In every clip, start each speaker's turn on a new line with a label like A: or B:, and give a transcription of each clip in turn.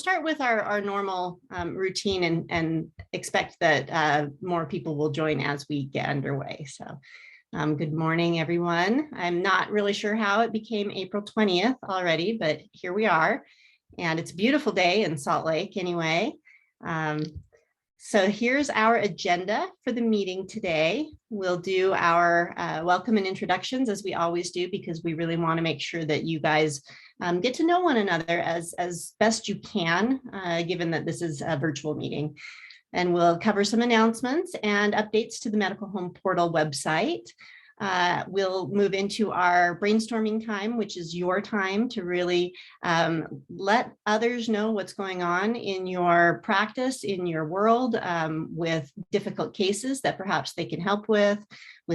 A: start with our normal routine and expect that more people will join as we get underway. So good morning, everyone. I'm not really sure how it became April 20th already, but here we are. And it's a beautiful day in Salt Lake anyway. So here's our agenda for the meeting today. We'll do our welcome and introductions as we always do, because we really want to make sure that you guys get to know one another as best you can, given that this is a virtual meeting. And we'll cover some announcements and updates to the Medical Home Portal website. We'll move into our brainstorming time, which is your time to really let others know what's going on in your practice, in your world, with difficult cases that perhaps they can help with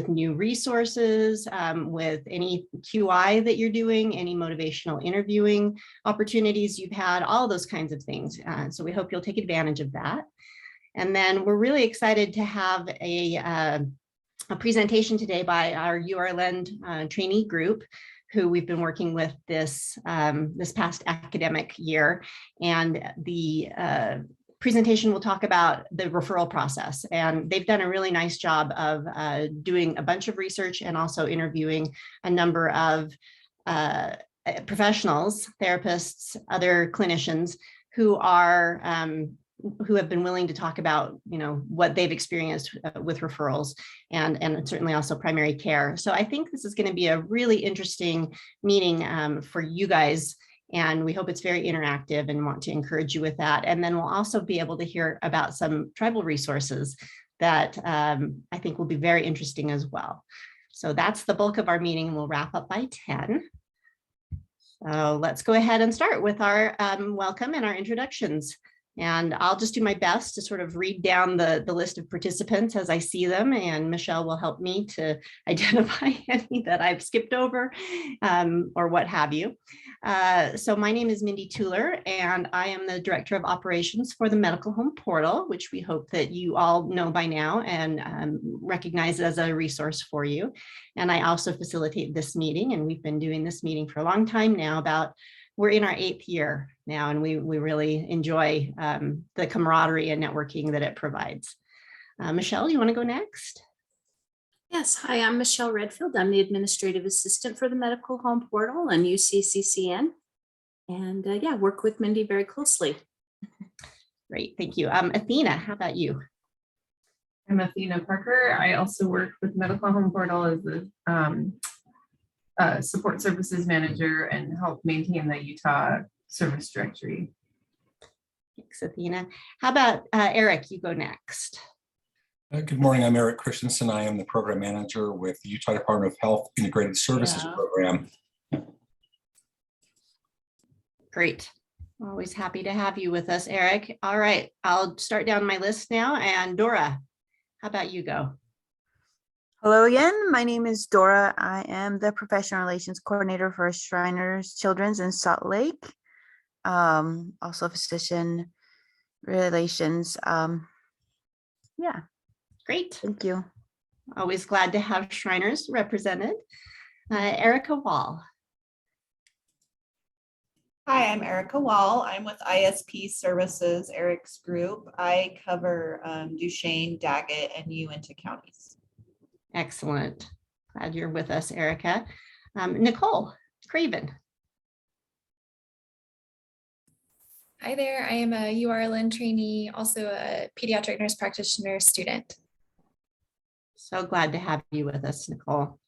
A: new resources, with any QI that you're doing, any motivational interviewing opportunities you've had, all those kinds of things. So we hope you'll take advantage of that. And then we're really excited to have a presentation today by our URLEND trainee group, who we've been working with this past academic year. And the presentation will talk about the referral process. And they've done a really nice job of doing a bunch of research and also interviewing a number of professionals, therapists, other clinicians who have been willing to talk about, what they've experienced with referrals and certainly also primary care. So I think this is going to be a really interesting meeting for you guys, and we hope it's very interactive and want to encourage you with that. And then we'll also be able to hear about some tribal resources that I think will be very interesting as well. So that's the bulk of our meeting. We'll wrap up by 10. So let's go ahead and start with our welcome and our introductions. And I'll just do my best to sort of read down the list of participants as I see them, and Michelle will help me to identify any that I've skipped over or what have you. So my name is Mindy Tueller, and I am the Director of Operations for the Medical Home Portal, which we hope that you all know by now and recognize as a resource for you. And I also facilitate this meeting, and we've been doing this meeting for a long time now. We're in our 8th year now, and we really enjoy the camaraderie and networking that it provides. Michelle, you want to go next?
B: Yes, hi, I'm Michelle Redfield. I'm the Administrative Assistant for the Medical Home Portal and UCCCN. And yeah, work with Mindy very closely.
A: Great, thank you. Athena, how about you?
C: I'm Athena Parker. I also work with Medical Home Portal as a support services manager and help maintain the Utah service directory.
A: Thanks, Athena. How about Eric? You go next.
D: Good morning. I'm Eric Christensen. I am the program manager with the Utah Department of Health Integrated Services Program.
A: Great. Always happy to have you with us, Eric. All right, I'll start down my list now. And Dora, how about you go?
E: Hello again, my name is Dora. I am the Professional Relations Coordinator for Shriners Children's in Salt Lake. Also physician relations. Yeah.
A: Great.
E: Thank you.
A: Always glad to have Shriners represented. Erica Wall.
F: Hi, I'm Erica Wall. I'm with ISP Services, Eric's group. I cover Duchesne, Daggett, and Uinta counties.
A: Excellent. Glad you're with us, Erica. Nicole, Craven.
G: Hi there, I am a URLEND trainee, also a pediatric nurse practitioner student.
A: So glad to have you with us, Nicole. All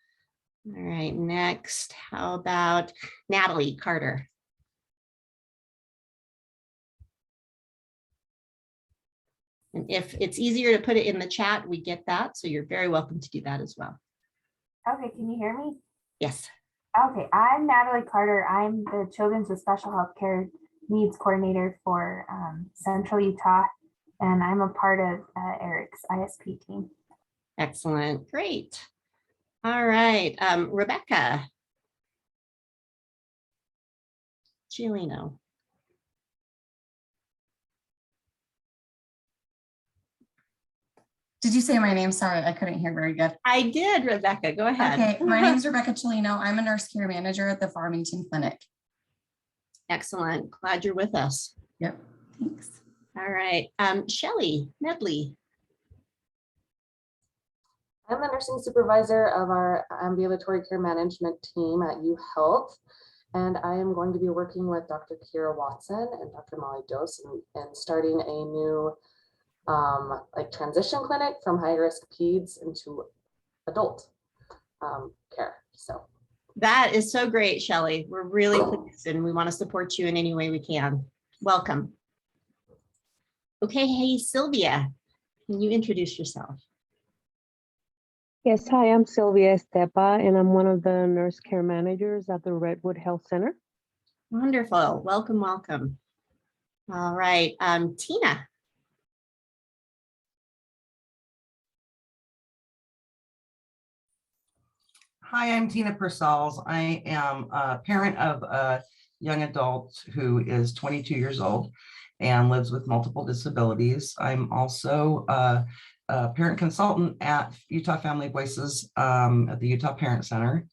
A: right, next, how about Natalie Carter? And if it's easier to put it in the chat, we get that. So you're very welcome to do that as well.
H: Okay, can you hear me?
A: Yes.
H: Okay, I'm Natalie Carter. I'm the Children's with Special Health Care Needs Coordinator for Central Utah, and I'm a part of Eric's ISP team.
A: Excellent, great. All right, Rebecca Giolino.
I: Did you say my name? Sorry, I couldn't hear very good.
A: I did, Rebecca. Go ahead.
I: Okay, my name is Rebecca Cellino. I'm a nurse care manager at the Farmington Clinic.
A: Excellent. Glad you're with us.
I: Yep, thanks.
A: All right, Shelley Medley.
J: I'm the nursing supervisor of our ambulatory care management team at UHealth, and I am going to be working with Dr. Kira Watson and Dr. Molly Dose and starting a new like transition clinic from high-risk peds into adult care. So
A: That is so great, Shelley. We're really pleased and we want to support you in any way we can. Welcome. Okay, hey, Sylvia, can you introduce yourself?
K: Yes, hi, I'm Sylvia Estepa, and I'm one of the nurse care managers at the Redwood Health Center.
A: Wonderful. Welcome, welcome. All right, Tina.
L: Hi, I'm Tina Persals. I am a parent of a young adult who is 22 years old and lives with multiple disabilities. I'm also a parent consultant at Utah Family Voices at the Utah Parent Center.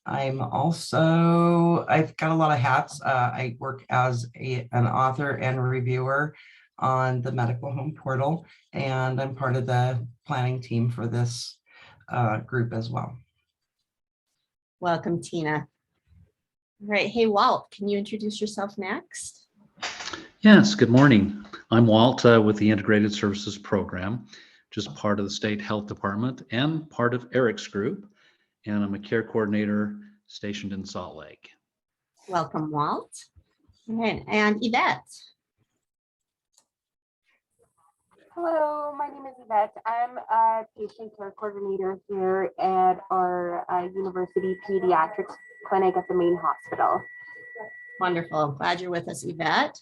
L: I've got a lot of hats. I work as an author and a reviewer on the medical home portal, and I'm part of the planning team for this group as well.
A: Welcome, Tina. All right, hey, Walt, can you introduce yourself next?
M: Yes, good morning. I'm Walt with the Integrated Services Program, just part of the State Health Department and part of Eric's group, and I'm a care coordinator stationed in Salt Lake.
A: Welcome, Walt. All right, and Yvette.
H: Hello, my name is Yvette. I'm a patient care coordinator here at our university pediatrics clinic at the main hospital.
A: Wonderful. Glad you're with us, Yvette.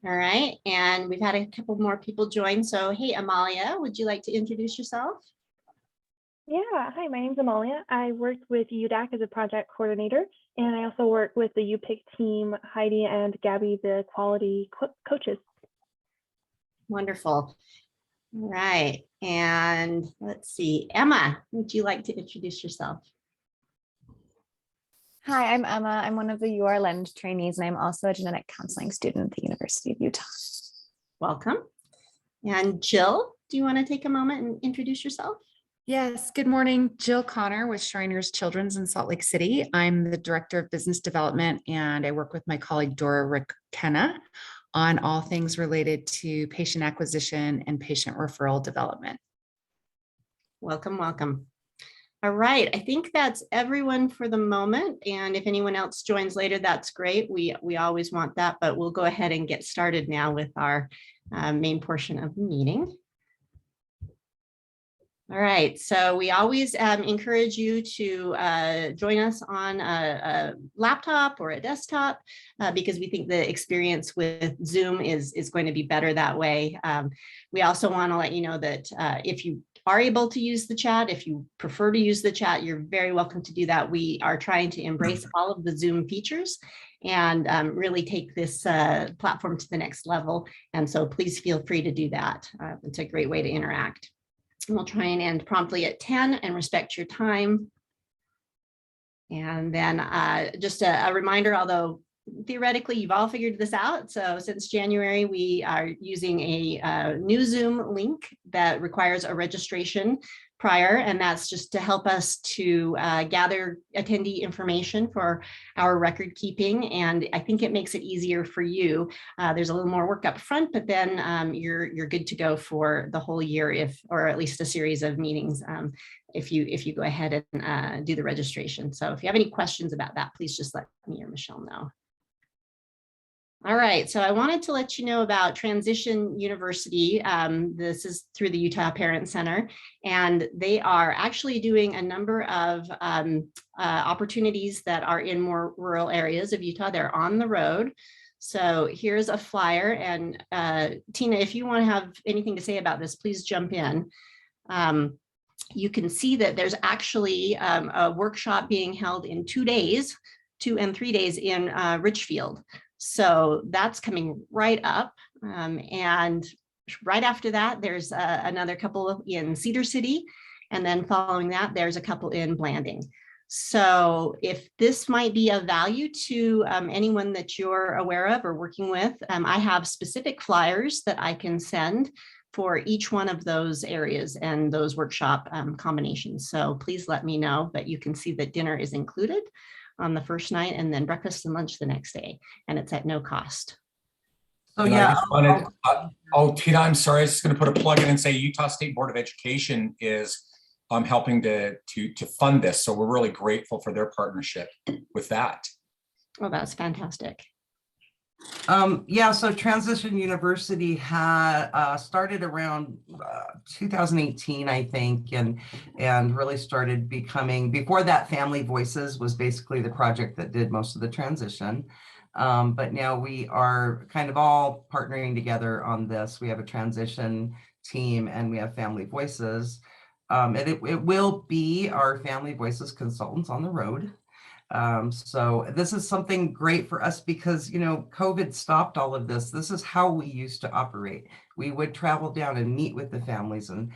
A: All right, and we've had a couple more people join. So, hey, Amalia, would you like to introduce yourself?
N: Yeah, hi, my name's Amalia. I worked with UDAC as a project coordinator, and I also work with the UPIC team, Heidi and Gabby, the quality coaches.
A: Wonderful. All right, and let's see, Emma, would you like to introduce yourself?
O: Hi, I'm Emma. I'm one of the URLEND trainees, and I'm also a genetic counseling student at the University of Utah.
A: Welcome. And Jill, do you want to take a moment and introduce yourself?
P: Yes, good morning. Jill Connor with Shriners Children's in Salt Lake City. I'm the Director of Business Development, and I work with my colleague Dora Rickenna on all things related to patient acquisition and patient referral development.
A: Welcome, welcome. All right, I think that's everyone for the moment. And if anyone else joins later, that's great. We always want that, but we'll go ahead and get started now with our main portion of the meeting. All right, so we always encourage you to join us on a laptop or a desktop because we think the experience with Zoom is going to be better that way. We also want to let you know that if you are able to use the chat, if you prefer to use the chat, you're very welcome to do that. We are trying to embrace all of the Zoom features and really take this platform to the next level. And so please feel free to do that. It's a great way to interact. And we'll try and end promptly at 10 and respect your time. And then just a reminder, although theoretically you've all figured this out. So since January, we are using a new Zoom link that requires a registration prior, and that's just to help us to gather attendee information for our record keeping. And I think it makes it easier for you. There's a little more work up front, but then you're good to go for the whole year, or at least a series of meetings if you go ahead and do the registration. So if you have any questions about that, please just let me or Michelle know. All right, so I wanted to let you know about Transition University. This is through the Utah Parent Center, and they are actually doing a number of opportunities that are in more rural areas of Utah. They're on the road. So here's a flyer, and Tina, if you want to have anything to say about this, please jump in. You can see that there's actually a workshop being held in 2 days, 2 and 3 days in Richfield. So that's coming right up. And right after that, there's another couple in Cedar City. And then following that, there's a couple in Blanding. So if this might be of value to anyone that you're aware of or working with, I have specific flyers that I can send for each one of those areas and those workshop combinations. So please let me know. But you can see that dinner is included on the first night, and then breakfast and lunch the next day, and it's at no cost.
L: So
D: And I
L: yeah,
D: just wanted, Tina, I'm sorry, I was just going to put a plug in and say Utah State Board of Education is helping to fund this. So we're really grateful for their partnership with that.
A: Oh, that's fantastic.
L: Yeah, so Transition University had started around 2018, I think, and really started becoming, before that, Family Voices was basically the project that did most of the transition. But now we are kind of all partnering together on this. We have a transition team and we have Family Voices. And it will be our Family Voices consultants on the road. So this is something great for us because, you know, COVID stopped all of this. This is how we used to operate. We would travel down and meet with the families and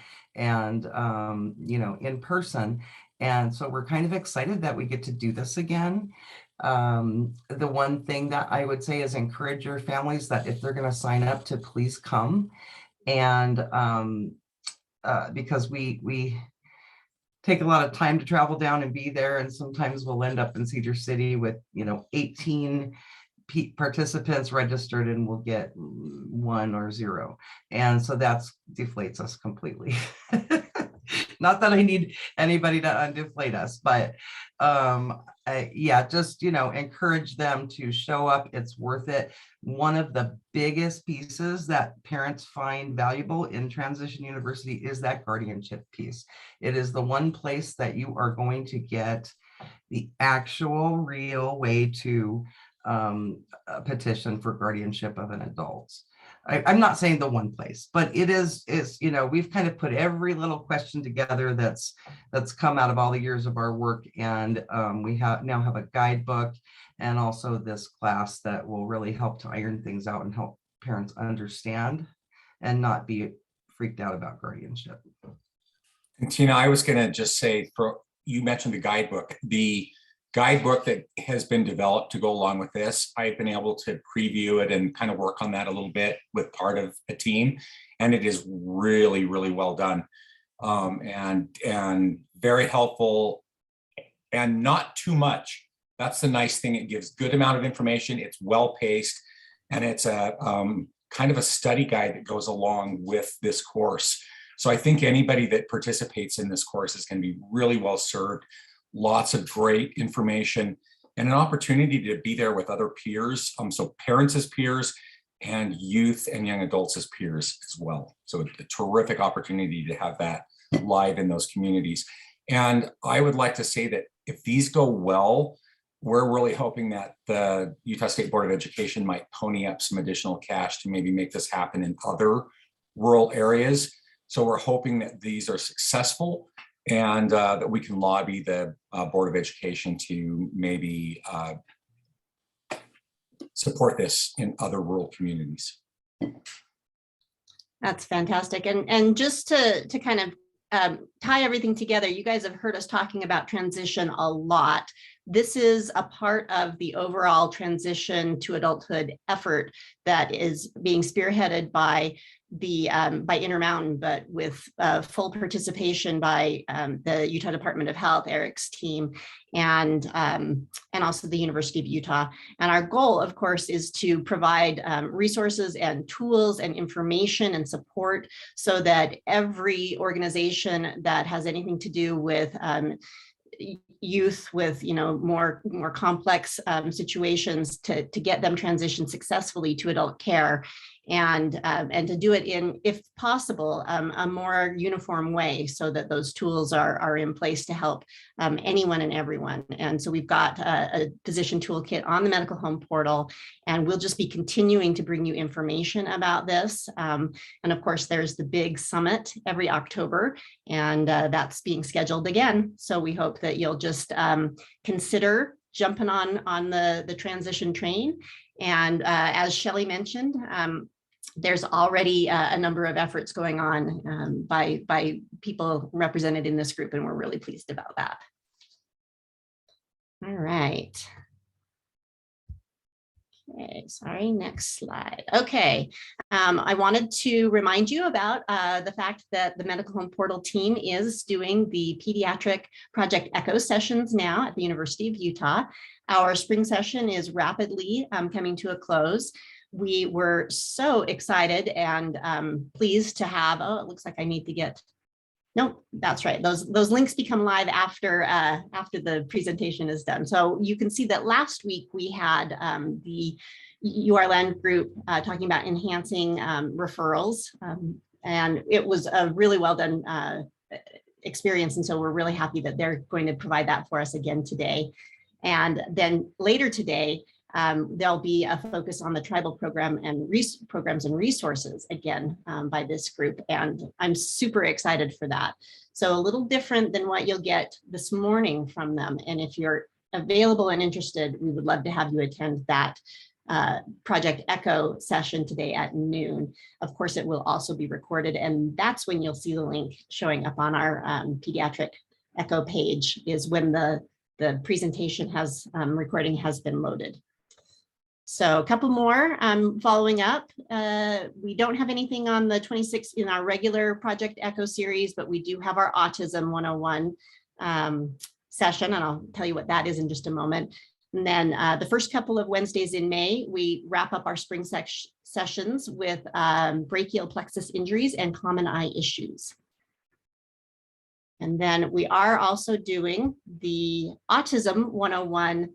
L: you know, in person. And so we're kind of excited that we get to do this again. The one thing that I would say is encourage your families that if they're going to sign up, to please come. And because we take a lot of time to travel down and be there, and sometimes we'll end up in Cedar City with, you know, 18 participants registered and we'll get 1 or 0, and so that's deflates us completely. Not that I need anybody to undeflate us, but yeah, just, you know, encourage them to show up. It's worth it. One of the biggest pieces that parents find valuable in Transition University is that guardianship piece. It is the one place that you are going to get the actual real way to petition for guardianship of an adult. I'm not saying the one place, but it is, you know, we've kind of put every little question together that's come out of all the years of our work. And we now have a guidebook and also this class that will really help to iron things out and help parents understand and not be freaked out about guardianship.
D: And Tina, I was going to just say, you mentioned the guidebook. The guidebook that has been developed to go along with this, I've been able to preview it and kind of work on that a little bit with part of a team, and it is really, really well done, and very helpful, and not too much. That's the nice thing. It gives good amount of information. It's well paced, and it's a kind of a study guide that goes along with this course. So I think anybody that participates in this course is going to be really well served. Lots of great information and an opportunity to be there with other peers. So parents as peers and youth and young adults as peers as well. So a terrific opportunity to have that live in those communities. And I would like to say that if these go well, we're really hoping that the Utah State Board of Education might pony up some additional cash to maybe make this happen in other rural areas. So we're hoping that these are successful and that we can lobby the Board of Education to maybe support this in other rural communities.
A: That's fantastic. And just to kind of tie everything together, you guys have heard us talking about transition a lot. This is a part of the overall transition to adulthood effort that is being spearheaded by by Intermountain, but with full participation by the Utah Department of Health, Eric's team, and also the University of Utah. And our goal, of course, is to provide resources and tools and information and support so that every organization that has anything to do with youth with, you know, more complex situations to get them transitioned successfully to adult care, and to do it in, if possible, a more uniform way so that those tools are in place to help anyone and everyone. And so we've got a physician toolkit on the medical home portal, and we'll just be continuing to bring you information about this. And of course, there's the big summit every October, and that's being scheduled again. So we hope that you'll just consider jumping on the transition train. And as Shelley mentioned, there's already a number of efforts going on by people represented in this group, and we're really pleased about that. All right. Okay, sorry, next slide. Okay, I wanted to remind you about the fact that the Medical Home Portal team is doing the pediatric Project Echo sessions now at the University of Utah. Our spring session is rapidly coming to a close. We were so excited and pleased to have, oh, it looks like I need to get, nope, that's right. Those links become live after the presentation is done. So you can see that last week we had the URLEND group talking about enhancing referrals, and it was a really well done experience. And so we're really happy that they're going to provide that for us again today. And then later today, there'll be a focus on the tribal program and programs and resources again by this group. And I'm super excited for that. So a little different than what you'll get this morning from them. And if you're available and interested, we would love to have you attend that Project Echo session today at noon. Of course, it will also be recorded. And that's when you'll see the link showing up on our pediatric Echo page, is when the presentation recording has been loaded. So a couple more following up. We don't have anything on the 26th in our regular Project Echo series, but we do have our Autism 101 session, and I'll tell you what that is in just a moment. And then the first couple of Wednesdays in May, we wrap up our spring sessions with brachial plexus injuries and common eye issues. And then we are also doing the Autism 101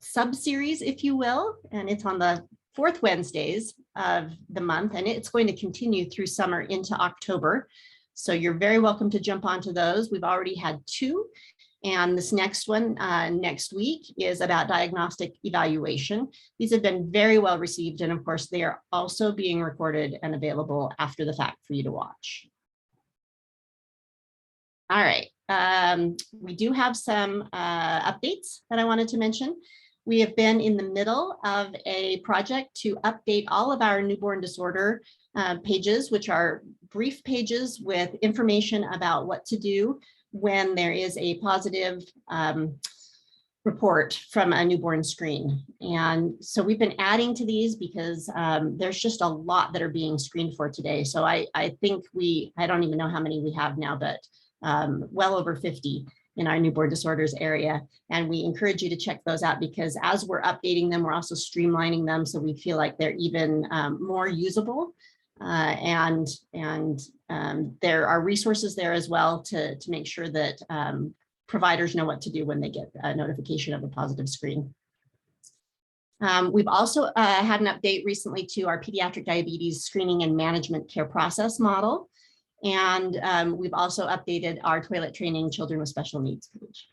A: sub-series, if you will, and it's on the fourth Wednesdays of the month, and it's going to continue through summer into October. So you're very welcome to jump onto those. We've already had 2, and this next one next week is about diagnostic evaluation. These have been very well received, and of course they are also being recorded and available after the fact for you to watch. All right, we do have some updates that I wanted to mention. We have been in the middle of a project to update all of our newborn disorder pages, which are brief pages with information about what to do when there is a positive report from a newborn screen. And so we've been adding to these because there's just a lot that are being screened for today. So I think I don't even know how many we have now, but well over 50 in our newborn disorders area. And we encourage you to check those out, because as we're updating them, we're also streamlining them so we feel like they're even more usable. And there are resources there as well to make sure that providers know what to do when they get a notification of a positive screen. We've also had an update recently to our pediatric diabetes screening and management care process model. And we've also updated our toilet training children with special needs page.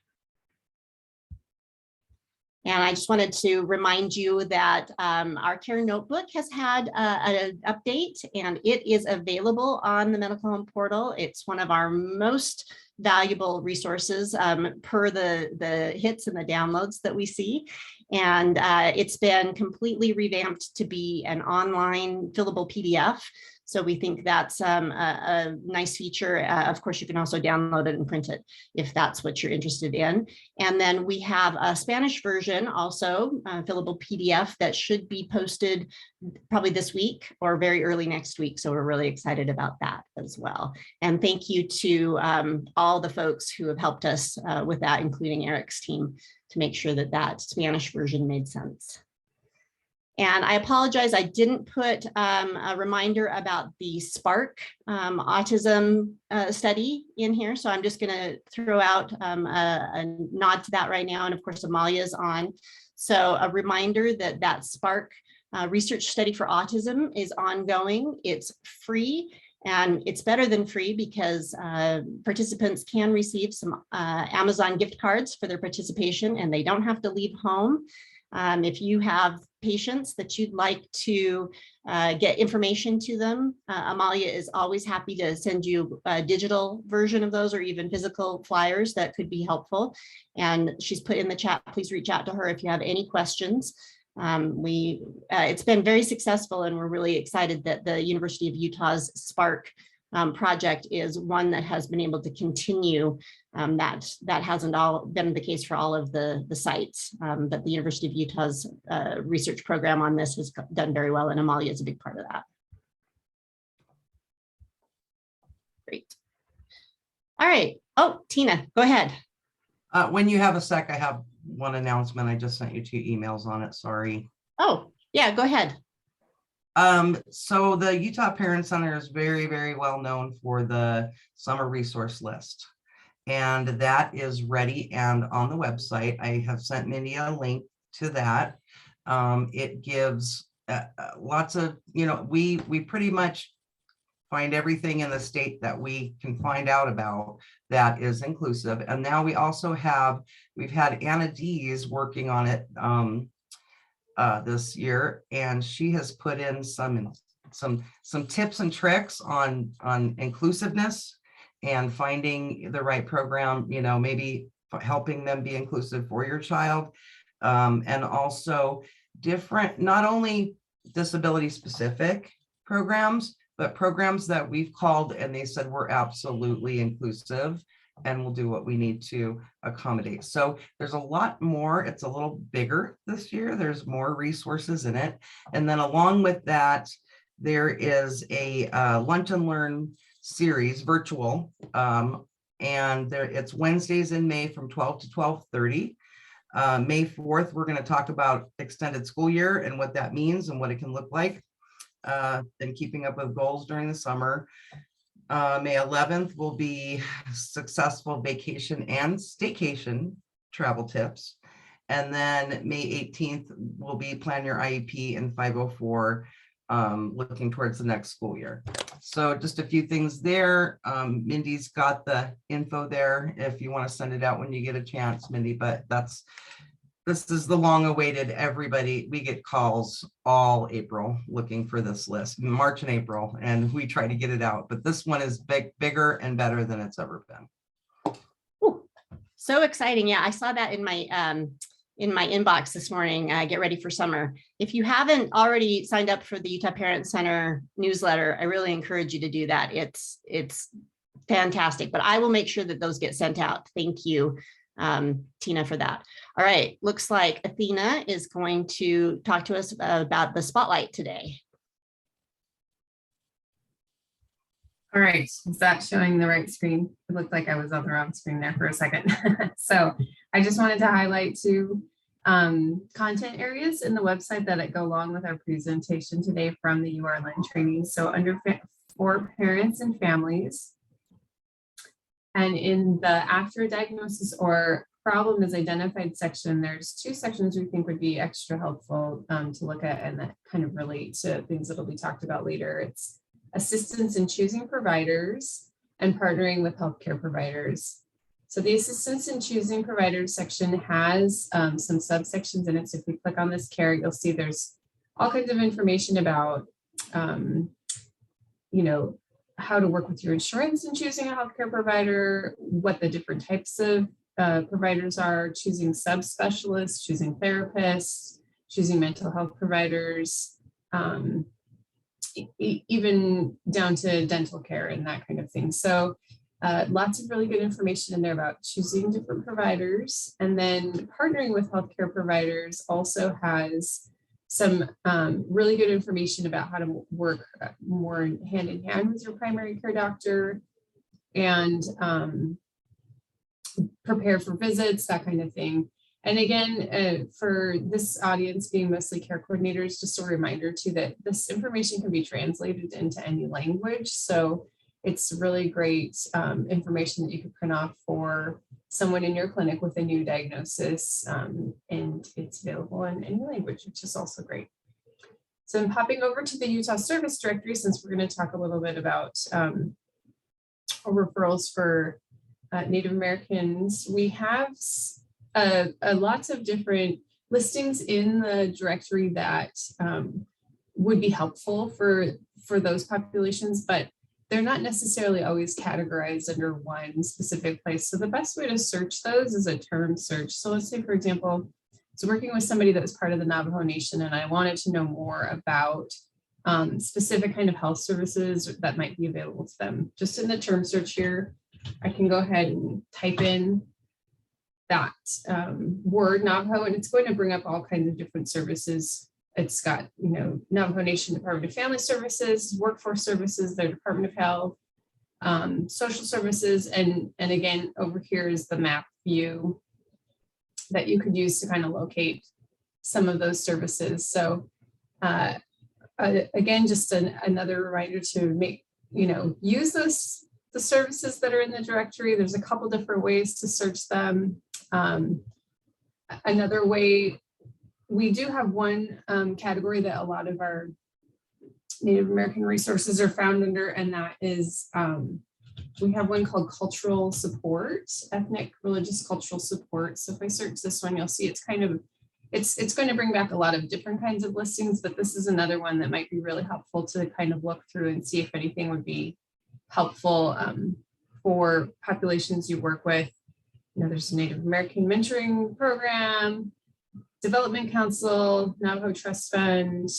A: And I just wanted to remind you that our care notebook has had an update, and it is available on the Medical Home Portal. It's one of our most valuable resources per the hits and the downloads that we see. And it's been completely revamped to be an online fillable PDF. So we think that's a nice feature. Of course, you can also download it and print it if that's what you're interested in. And then we have a Spanish version, also fillable PDF, that should be posted probably this week or very early next week. So we're really excited about that as well. And thank you to all the folks who have helped us with that, including Eric's team, to make sure that that Spanish version made sense. And I apologize, I didn't put a reminder about the SPARK autism study in here. So I'm just gonna throw out a nod to that right now. And of course, Amalia is on. So a reminder that that SPARK research study for autism is ongoing. It's free. And it's better than free because participants can receive some Amazon gift cards for their participation, and they don't have to leave home. If you have patients that you'd like to get information to them, Amalia is always happy to send you a digital version of those or even physical flyers that could be helpful. And she's put in the chat, please reach out to her if you have any questions. It's been very successful, and we're really excited that the University of Utah's SPARK project is one that has been able to continue. That hasn't all been the case for all of the sites, but the University of Utah's research program on this has done very well, and Amalia is a big part of that. Great. All right. Oh, Tina, go ahead.
L: When you have a sec, I have one announcement. I just sent you 2 emails on it. Sorry.
A: Oh, yeah, go ahead.
L: So the Utah Parent Center is very, very well known for the summer resource list. And that is ready and on the website. I have sent Mindy a link to that. It gives lots of, we pretty much find everything in the state that we can find out about that is inclusive. And now we also we've had Anna Dees working on it this year, and she has put in some tips and tricks on inclusiveness and finding the right program, maybe helping them be inclusive for your child, and also different, not only disability specific programs, but programs that we've called and they said we're absolutely inclusive and we'll do what we need to accommodate. So there's a lot more. It's a little bigger this year. There's more resources in it. And then along with that, there is a Lunch and Learn series, virtual, and it's Wednesdays in May from 12 to 12:30. May 4th, we're going to talk about extended school year and what that means and what it can look like, and keeping up with goals during the summer. May 11th will be successful vacation and staycation travel tips. And then May 18th will be plan your IEP, and 504, looking towards the next school year. So just a few things there. Mindy's got the info there if you want to send it out when you get a chance, Mindy, but this is the long awaited, everybody, we get calls all April looking for this list, March and April, and we try to get it out, but this one is bigger and better than it's ever been.
A: Ooh, so exciting. Yeah, I saw that in my inbox this morning. Get ready for summer. If you haven't already signed up for the Utah Parent Center newsletter, I really encourage you to do that. It's fantastic, but I will make sure that those get sent out. Thank you, Tina, for that. All right, looks like Athena is going to talk to us about the spotlight today.
C: All right, is that showing the right screen? It looked like I was on the wrong screen there for a second. So I just wanted to highlight 2 content areas in the website that go along with our presentation today from the URLEND Trainees. So under for parents and families, and in the after a diagnosis or problem is identified section, there's 2 sections we think would be extra helpful to look at and that kind of relate to things that will be talked about later. It's assistance in choosing providers and partnering with healthcare providers. So the assistance in choosing providers section has some subsections in it. So if you click on this carrot, you'll see there's all kinds of information about, how to work with your insurance in choosing a healthcare provider, what the different types of providers are, choosing subspecialists, choosing therapists, choosing mental health providers, even down to dental care and that kind of thing. So lots of really good information in there about choosing different providers. And then partnering with healthcare providers also has some really good information about how to work more hand in hand with your primary care doctor and prepare for visits, that kind of thing. And again, for this audience being mostly care coordinators, just a reminder too that this information can be translated into any language. So it's really great information that you can print off for someone in your clinic with a new diagnosis, and it's available in any language, which is also great. So I'm popping over to the Utah Service Directory since we're going to talk a little bit about referrals for Native Americans. We have lots of different listings in the directory that would be helpful for those populations, but they're not necessarily always categorized under one specific place. So the best way to search those is a term search. So let's say, for example, I was working with somebody that was part of the Navajo Nation and I wanted to know more about specific kind of health services that might be available to them. Just in the term search here, I can go ahead and type in that word Navajo, and it's going to bring up all kinds of different services. It's got, you know, Navajo Nation Department of Family Services, Workforce Services, their Department of Health, social services, and again, over here is the map view that you could use to kind of locate some of those services. So again, just another reminder to make, you know, use the services that are in the directory. There's a couple different ways to search them. Another way, we do have one category that a lot of our Native American resources are found under, and that is, we have one called cultural support, ethnic, religious, cultural support. So if I search this one, you'll see it's kind of, it's going to bring back a lot of different kinds of listings, but this is another one that might be really helpful to kind of look through and see if anything would be helpful for populations you work with. You know, there's a Native American mentoring program, Development Council, Navajo Trust Fund,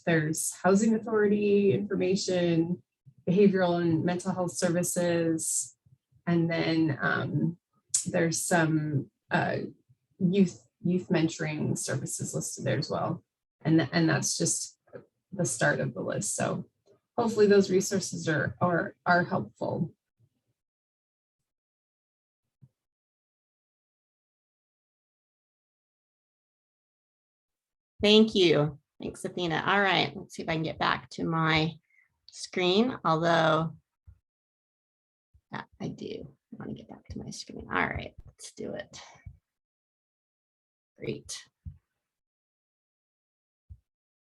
C: there's Housing Authority information, behavioral and mental health services, and then there's some youth mentoring services listed there as well. And that's just the start of the list. So hopefully those resources are helpful.
A: Thank you. Thanks, Athena. All right, let's see if I can get back to my screen, although I do want to get back to my screen. All right, let's do it. Great.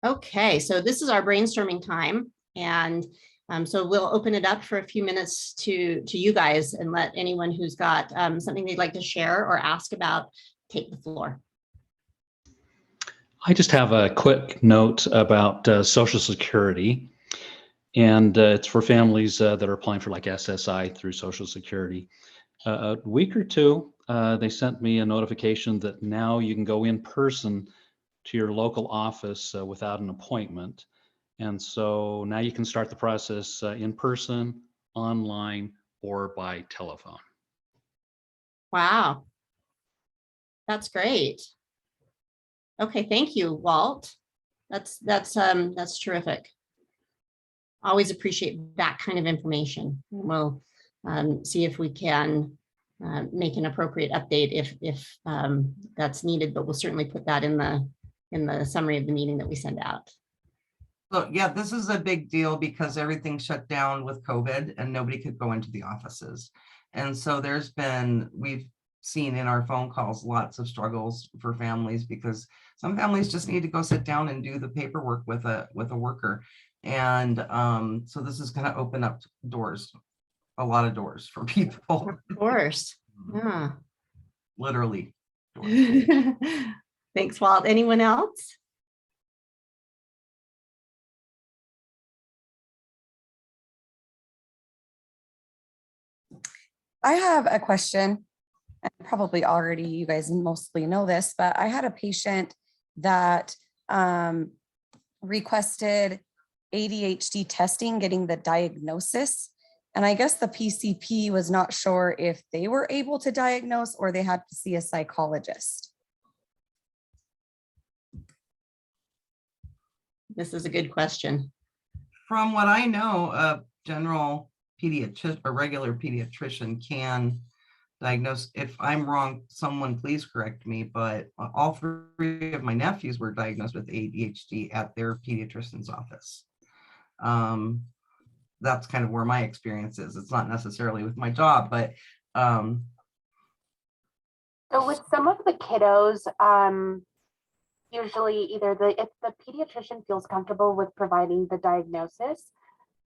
A: Okay, so this is our brainstorming time, and so we'll open it up for a few minutes to you guys and let anyone who's got something they'd like to share or ask about take the floor.
M: I just have a quick note about Social Security, and it's for families that are applying for like SSI through Social Security. A week or two, they sent me a notification that now you can go in person to your local office without an appointment. And so now you can start the process in person, online, or by telephone.
A: Wow, that's great. Okay, thank you, Walt. That's terrific. Always appreciate that kind of information. We'll see if we can make an appropriate update if that's needed, but we'll certainly put that in the summary of the meeting that we send out.
L: So yeah, this is a big deal because everything shut down with COVID and nobody could go into the offices. And so we've seen in our phone calls lots of struggles for families because some families just need to go sit down and do the paperwork with a worker. And so this is going to open up doors, a lot of doors for people.
A: Of course. Yeah.
L: Literally. Doors.
A: Thanks, Walt. Anyone else?
I: I have a question. And probably already you guys mostly know this, but I had a patient that requested ADHD testing, getting the diagnosis. And I guess the PCP was not sure if they were able to diagnose or they had to see a psychologist.
A: This is a good question.
L: From what I know, a general pediatrician, a regular pediatrician can diagnose. If I'm wrong, someone please correct me, but all three of my nephews were diagnosed with ADHD at their pediatrician's office. That's kind of where my experience is. It's not necessarily with my job, but
H: so with some of the kiddos, usually either if the pediatrician feels comfortable with providing the diagnosis,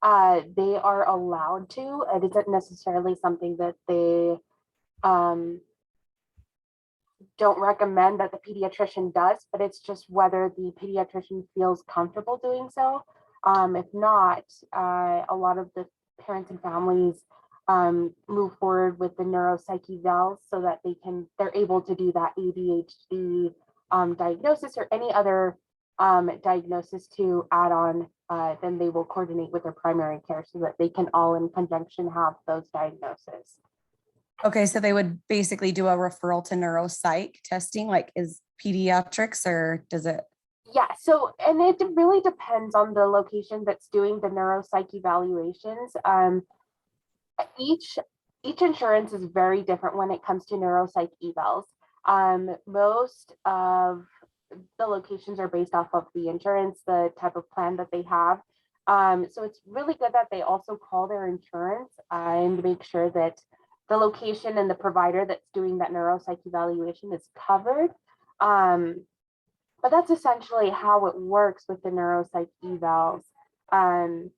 H: they are allowed to. It isn't necessarily something that they don't recommend that the pediatrician does, but it's just whether the pediatrician feels comfortable doing so. If not, a lot of the parents and families move forward with the neuropsych evals so that they're able to do that ADHD diagnosis or any other diagnosis to add on, then they will coordinate with their primary care so that they can all in conjunction have those diagnoses.
I: Okay, so they would basically do a referral to neuropsych testing, like is pediatrics, or does it?
H: Yeah, so, and it really depends on the location that's doing the neuropsych evaluations. Each insurance is very different when it comes to neuropsych evals. Most of the locations are based off of the insurance, the type of plan that they have. So it's really good that they also call their insurance and make sure that the location and the provider that's doing that neuropsych evaluation is covered. But that's essentially how it works with the neuropsych evals. And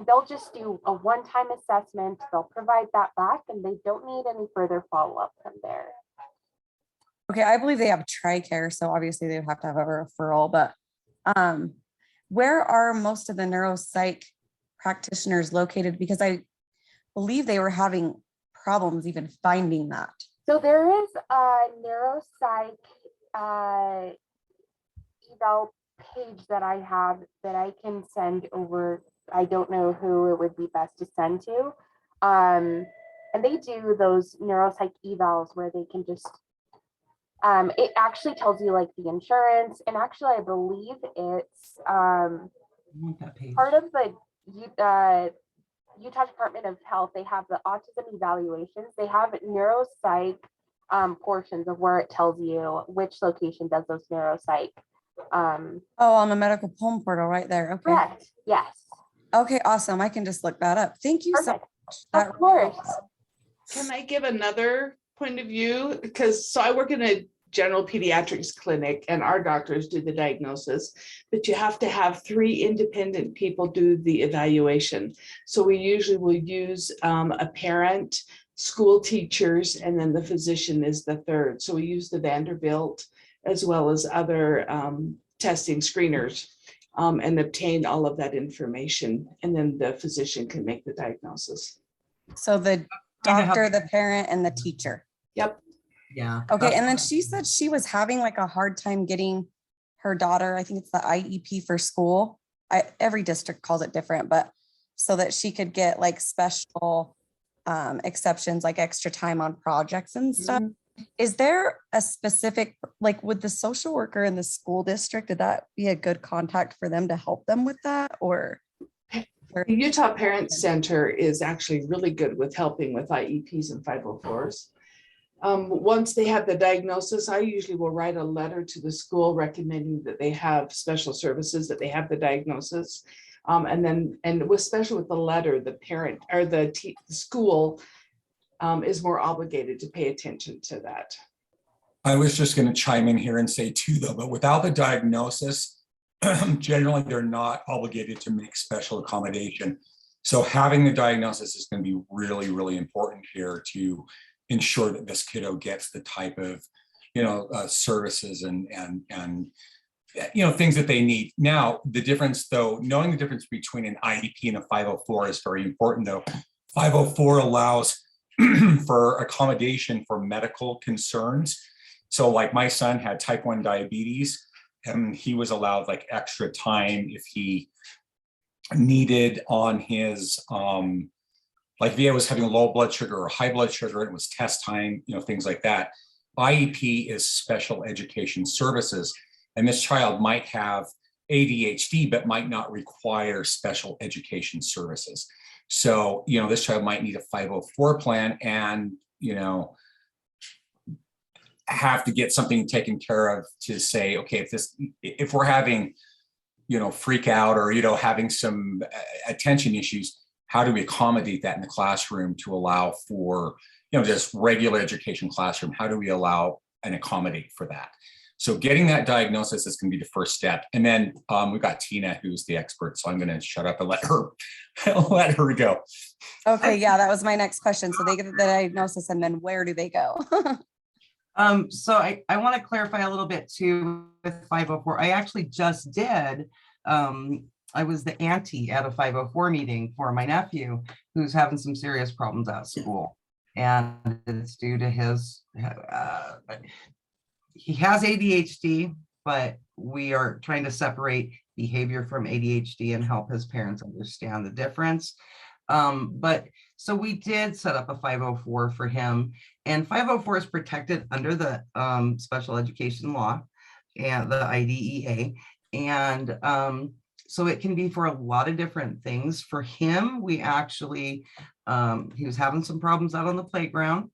H: they'll just do a one-time assessment. They'll provide that back, and they don't need any further follow-up from there.
I: Okay, I believe they have TRICARE, so obviously they would have to have a referral, but where are most of the neuropsych practitioners located? Because I believe they were having problems even finding that.
H: So there is a neuropsych eval page that I have that I can send over. I don't know who it would be best to send to. And they do those neuropsych evals where they can just, it actually tells you like the insurance, and actually I believe it's part of the Utah Department of Health. They have the autism evaluations. They have neuropsych portions of where it tells you which location does those neuropsych.
I: Oh, on the medical home portal right there. Okay.
H: Correct. Yes.
I: Okay, awesome. I can just look that up. Thank you so much.
H: Of course.
Q: Can I give another point of view? Because I work in a general pediatrics clinic and our doctors do the diagnosis, but you have to have 3 independent people do the evaluation. So we usually will use a parent, school teachers, and then the physician is the third. So we use the Vanderbilt as well as other testing screeners and obtain all of that information. And then the physician can make the diagnosis.
I: So the doctor, the parent, and the teacher.
Q: Yep.
L: Yeah.
I: Okay, and then she said she was having like a hard time getting her daughter, I think it's the IEP for school. Every district calls it different, but so that she could get like special exceptions, like extra time on projects and stuff. Is there a specific, like with the social worker in the school district, would that be a good contact for them to help them with that? Or
Q: the Utah Parent Center is actually really good with helping with IEPs and 504s. Once they have the diagnosis, I usually will write a letter to the school recommending that they have special services, that they have the diagnosis. And especially with the letter, the parent or the school is more obligated to pay attention to that.
D: I was just going to chime in here and say too, though, but without the diagnosis, generally they're not obligated to make special accommodation. So having the diagnosis is going to be really, really important here to ensure that this kiddo gets the type of, services and things that they need. Now, the difference though, knowing the difference between an IEP and a 504 is very important though. 504 allows for accommodation for medical concerns. So like my son had type 1 diabetes and he was allowed like extra time if he needed on his, like if he was having low blood sugar or high blood sugar, it was test time, things like that. IEP is special education services. And this child might have ADHD, but might not require special education services. So, this child might need a 504 plan and, have to get something taken care of to say, okay, if we're having, freak out or, having some attention issues, how do we accommodate that in the classroom to allow for, just regular education classroom? How do we allow and accommodate for that? So getting that diagnosis is going to be the first step. And then we've got Tina, who's the expert. So I'm going to shut up and let her go.
I: Okay, yeah, that was my next question. So they get the diagnosis and then where do they go?
L: So I want to clarify a little bit too with 504. I actually just did. I was the auntie at a 504 meeting for my nephew who's having some serious problems at school. And it's due to his, he has ADHD, but we are trying to separate behavior from ADHD and help his parents understand the difference. But so we did set up a 504 for him, and 504 is protected under the special education law and the IDEA. And so it can be for a lot of different things. For him, we actually, he was having some problems out on the playground.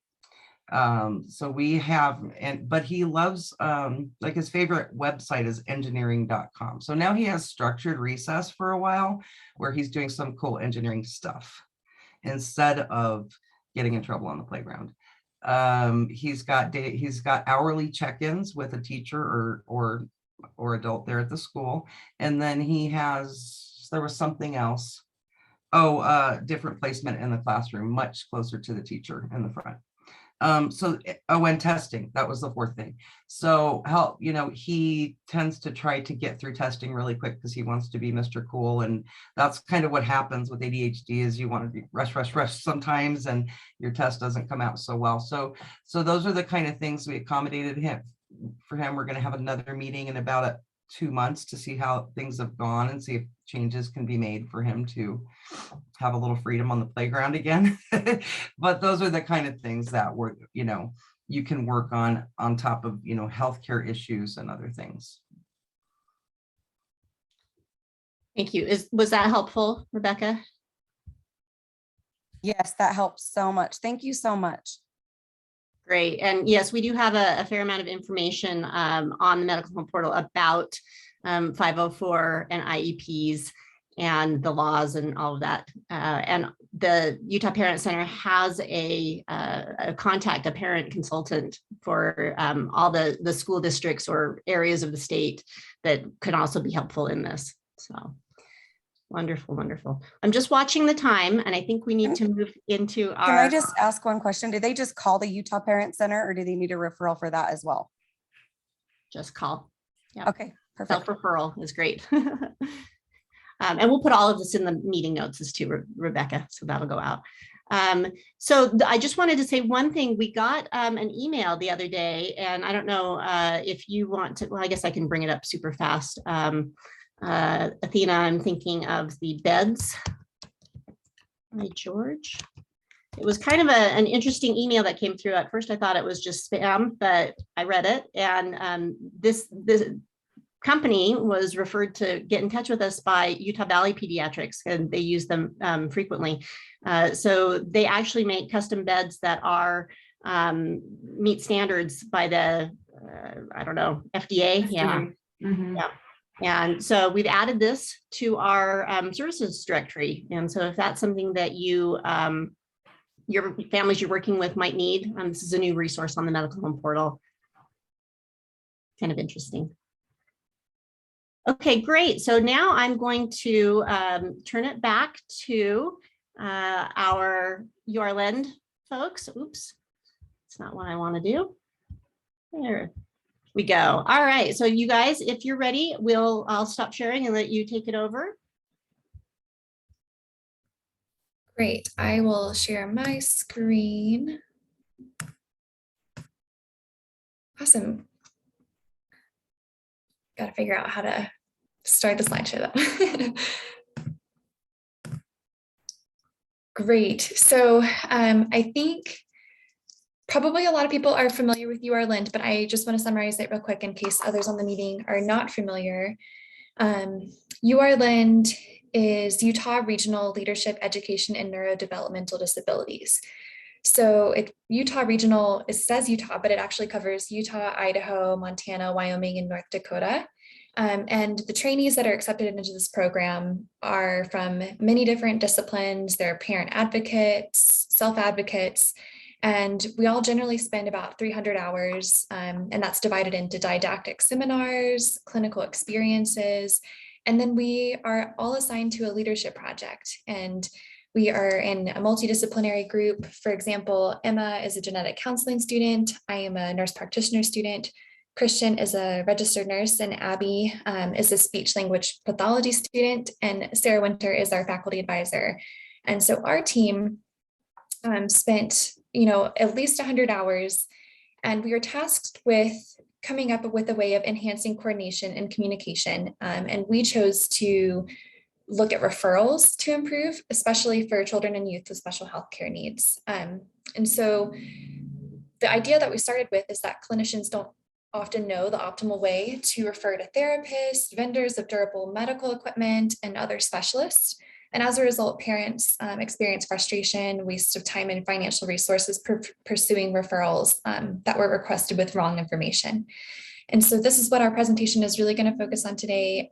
L: So we have, but he loves, like his favorite website is engineering.com. So now he has structured recess for a while where he's doing some cool engineering stuff instead of getting in trouble on the playground. He's got hourly check-ins with a teacher or adult there at the school. And then there was something else. Different placement in the classroom, much closer to the teacher in the front. When testing, that was the fourth thing. So help, he tends to try to get through testing really quick because he wants to be Mr. Cool. And that's kind of what happens with ADHD is you want to be rush sometimes and your test doesn't come out so well. So those are the kind of things we accommodated for him. We're going to have another meeting in about 2 months to see how things have gone and see if changes can be made for him to have a little freedom on the playground again. But those are the kind of things that you can work on top of, healthcare issues and other things.
A: Thank you. Was that helpful, Rebecca?
I: Yes, that helps so much. Thank you so much.
A: Great. And yes, we do have a fair amount of information on the medical home portal about 504 and IEPs and the laws and all of that. And the Utah Parent Center has a parent consultant for all the school districts or areas of the state that could also be helpful in this. So wonderful, wonderful. I'm just watching the time and I think we need to move into our—
I: Can I just ask one question? Do they just call the Utah Parent Center or do they need a referral for that as well?
A: Just call. Yeah.
I: Okay, perfect.
A: Self-referral is great. And we'll put all of this in the meeting notes as to Rebecca, so that'll go out. So I just wanted to say one thing. We got an email the other day, and I don't know if you want to, well, I guess I can bring it up super fast. Athena, I'm thinking of the beds. Hi, George. It was kind of an interesting email that came through. At first, I thought it was just spam, but I read it, and this company was referred to get in touch with us by Utah Valley Pediatrics, and they use them frequently. So they actually make custom beds that are meet standards by the I don't know, FDA. Yeah.
B: Mm-hmm.
A: Yeah. And so we've added this to our services directory. And so if that's something that you your families you're working with might need, this is a new resource on the medical home portal. Kind of interesting. Okay, great. So now I'm going to turn it back to our URLEND folks. Oops, it's not what I want to do. There we go. All right, so you guys, if you're ready, I'll stop sharing and let you take it over.
G: Great, I will share my screen. Awesome. Got to figure out how to start the slideshow though. Great. So I think probably a lot of people are familiar with URLEND, but I just want to summarize it real quick in case others on the meeting are not familiar. URLEND is Utah Regional Leadership Education and Neurodevelopmental Disabilities. So Utah Regional, it says Utah, but it actually covers Utah, Idaho, Montana, Wyoming, and North Dakota. And the trainees that are accepted into this program are from many different disciplines. They're parent advocates, self-advocates, and we all generally spend about 300 hours, and that's divided into didactic seminars, clinical experiences, and then we are all assigned to a leadership project. And we are in a multidisciplinary group. For example, Emma is a genetic counseling student. I am a nurse practitioner student. Christian is a registered nurse, and Abby is a speech language pathology student, and Sarah Winter is our faculty advisor. And so our team spent, at least 100 hours, and we were tasked with coming up with a way of enhancing coordination and communication. And we chose to look at referrals to improve, especially for children and youth with special health care needs. And so the idea that we started with is that clinicians don't often know the optimal way to refer to therapists, vendors of durable medical equipment, and other specialists. And as a result, parents experience frustration, waste of time and financial resources pursuing referrals that were requested with wrong information. And so this is what our presentation is really going to focus on today.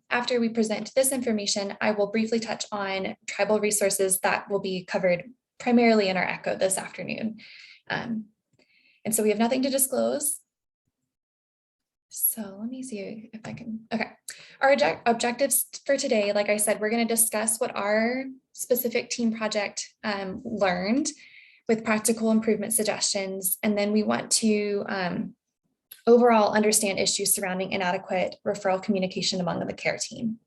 G: After we present this information, I will briefly touch on tribal resources that will be covered primarily in our ECHO this afternoon. And so we have nothing to disclose. So let me see if I can, okay. Our objectives for today, like I said, we're going to discuss what our specific team project learned with practical improvement suggestions. And then we want to overall understand issues surrounding inadequate referral communication among the care team.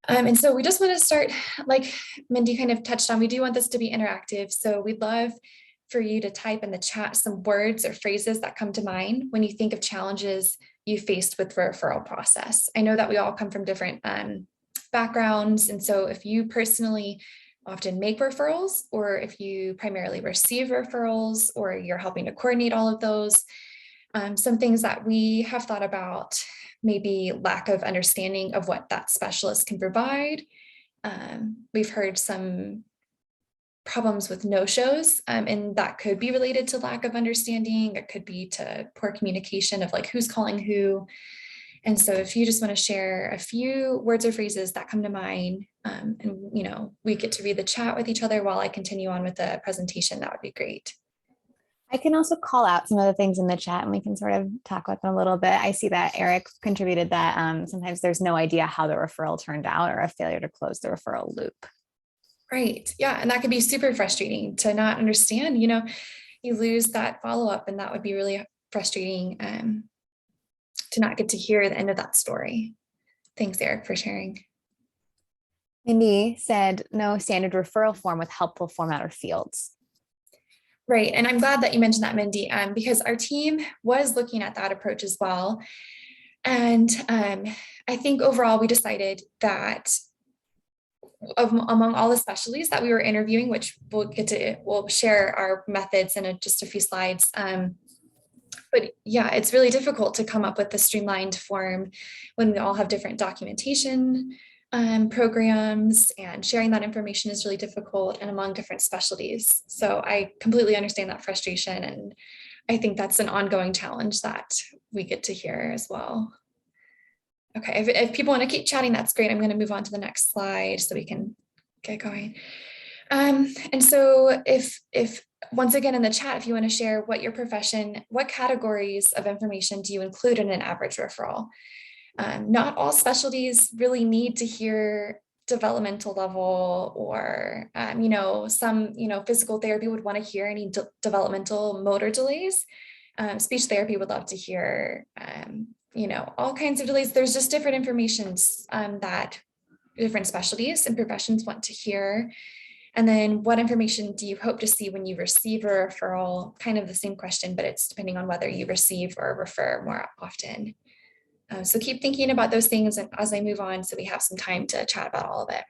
G: And so we just want to start, like Mindy kind of touched on, we do want this to be interactive. So we'd love for you to type in the chat some words or phrases that come to mind when you think of challenges you faced with the referral process. I know that we all come from different backgrounds. And so if you personally often make referrals, or if you primarily receive referrals, or you're helping to coordinate all of those, some things that we have thought about, maybe lack of understanding of what that specialist can provide. We've heard some problems with no-shows, and that could be related to lack of understanding. It could be to poor communication of like who's calling who. And so if you just want to share a few words or phrases that come to mind, and you know, we get to read the chat with each other while I continue on with the presentation, that would be great.
O: I can also call out some of the things in the chat and we can sort of talk about them a little bit. I see that Eric contributed that sometimes there's no idea how the referral turned out, or a failure to close the referral loop.
G: Right. Yeah. And that could be super frustrating to not understand, you know, you lose that follow-up, and that would be really frustrating to not get to hear the end of that story. Thanks, Eric, for sharing.
O: Mindy said no standard referral form with helpful format or fields.
G: Right. And I'm glad that you mentioned that, Mindy, because our team was looking at that approach as well. And I think overall we decided that among all the specialties that we were interviewing, which we'll share our methods in just a few slides. But yeah, it's really difficult to come up with a streamlined form when we all have different documentation programs, and sharing that information is really difficult and among different specialties. So I completely understand that frustration, and I think that's an ongoing challenge that we get to hear as well. Okay, if people want to keep chatting, that's great. I'm going to move on to the next slide so we can get going. And so if once again in the chat, if you want to share what your profession, what categories of information do you include in an average referral? Not all specialties really need to hear developmental level, or, you know, some, you know, physical therapy would want to hear any developmental motor delays. Speech therapy would love to hear, you know, all kinds of delays. There's just different informations that different specialties and professions want to hear. And then what information do you hope to see when you receive a referral? Kind of the same question, but it's depending on whether you receive or refer more often. So keep thinking about those things as I move on, so we have some time to chat about all of it.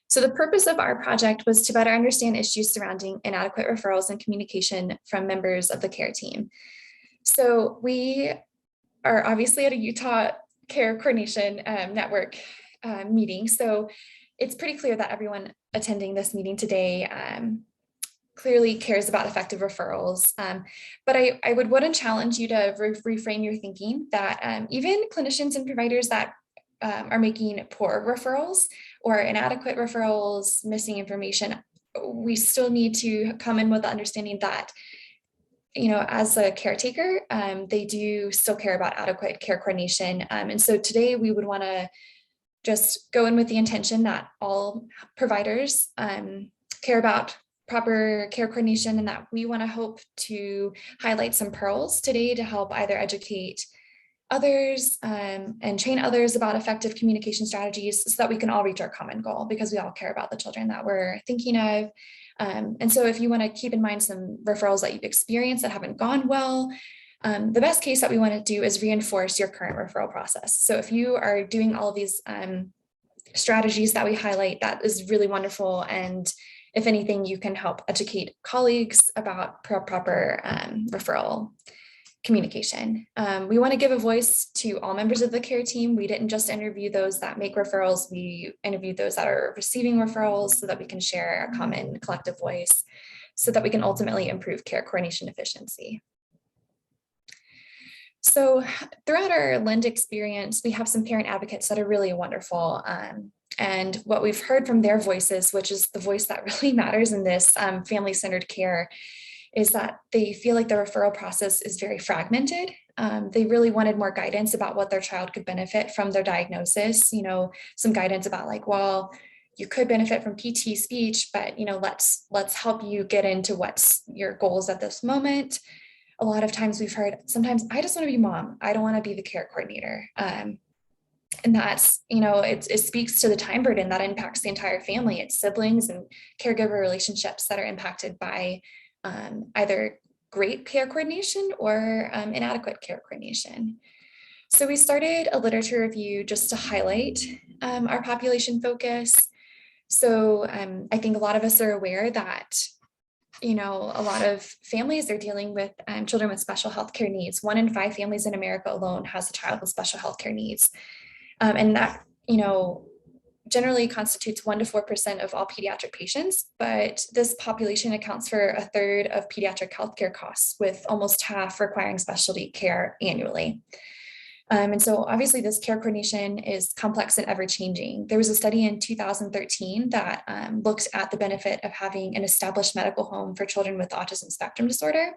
G: So the purpose of our project was to better understand issues surrounding inadequate referrals and communication from members of the care team. So we are obviously at a Utah Care Coordination Network meeting. So it's pretty clear that everyone attending this meeting today clearly cares about effective referrals. But I would want to challenge you to reframe your thinking that even clinicians and providers that are making poor referrals or inadequate referrals, missing information, we still need to come in with the understanding that, you know, as a caretaker, they do still care about adequate care coordination. And so today we would want to just go in with the intention that all providers care about proper care coordination, and that we want to hope to highlight some pearls today to help either educate others and train others about effective communication strategies so that we can all reach our common goal, because we all care about the children that we're thinking of. And so if you want to keep in mind some referrals that you've experienced that haven't gone well, the best case that we want to do is reinforce your current referral process. So if you are doing all of these strategies that we highlight, that is really wonderful. And if anything, you can help educate colleagues about proper referral communication. We want to give a voice to all members of the care team. We didn't just interview those that make referrals, we interviewed those that are receiving referrals so that we can share a common collective voice so that we can ultimately improve care coordination efficiency. So throughout our LEND experience, we have some parent advocates that are really wonderful. And what we've heard from their voices, which is the voice that really matters in this family-centered care, is that they feel like the referral process is very fragmented. They really wanted more guidance about what their child could benefit from their diagnosis, you know, some guidance about like, well, you could benefit from PT speech, but, you know, let's help you get into what's your goals at this moment. A lot of times we've heard, sometimes I just want to be mom. I don't want to be the care coordinator. And that's, you know, it speaks to the time burden that impacts the entire family. It's siblings and caregiver relationships that are impacted by either great care coordination or inadequate care coordination. So we started a literature review just to highlight our population focus. So I think a lot of us are aware that, you know, a lot of families are dealing with children with special healthcare needs. 1 in 5 families in America alone has a child with special healthcare needs. And that, you know, generally constitutes 1 to 4% of all pediatric patients, but this population accounts for 1/3 of pediatric healthcare costs, with almost half requiring specialty care annually. And so obviously this care coordination is complex and ever changing. There was a study in 2013 that looked at the benefit of having an established medical home for children with autism spectrum disorder.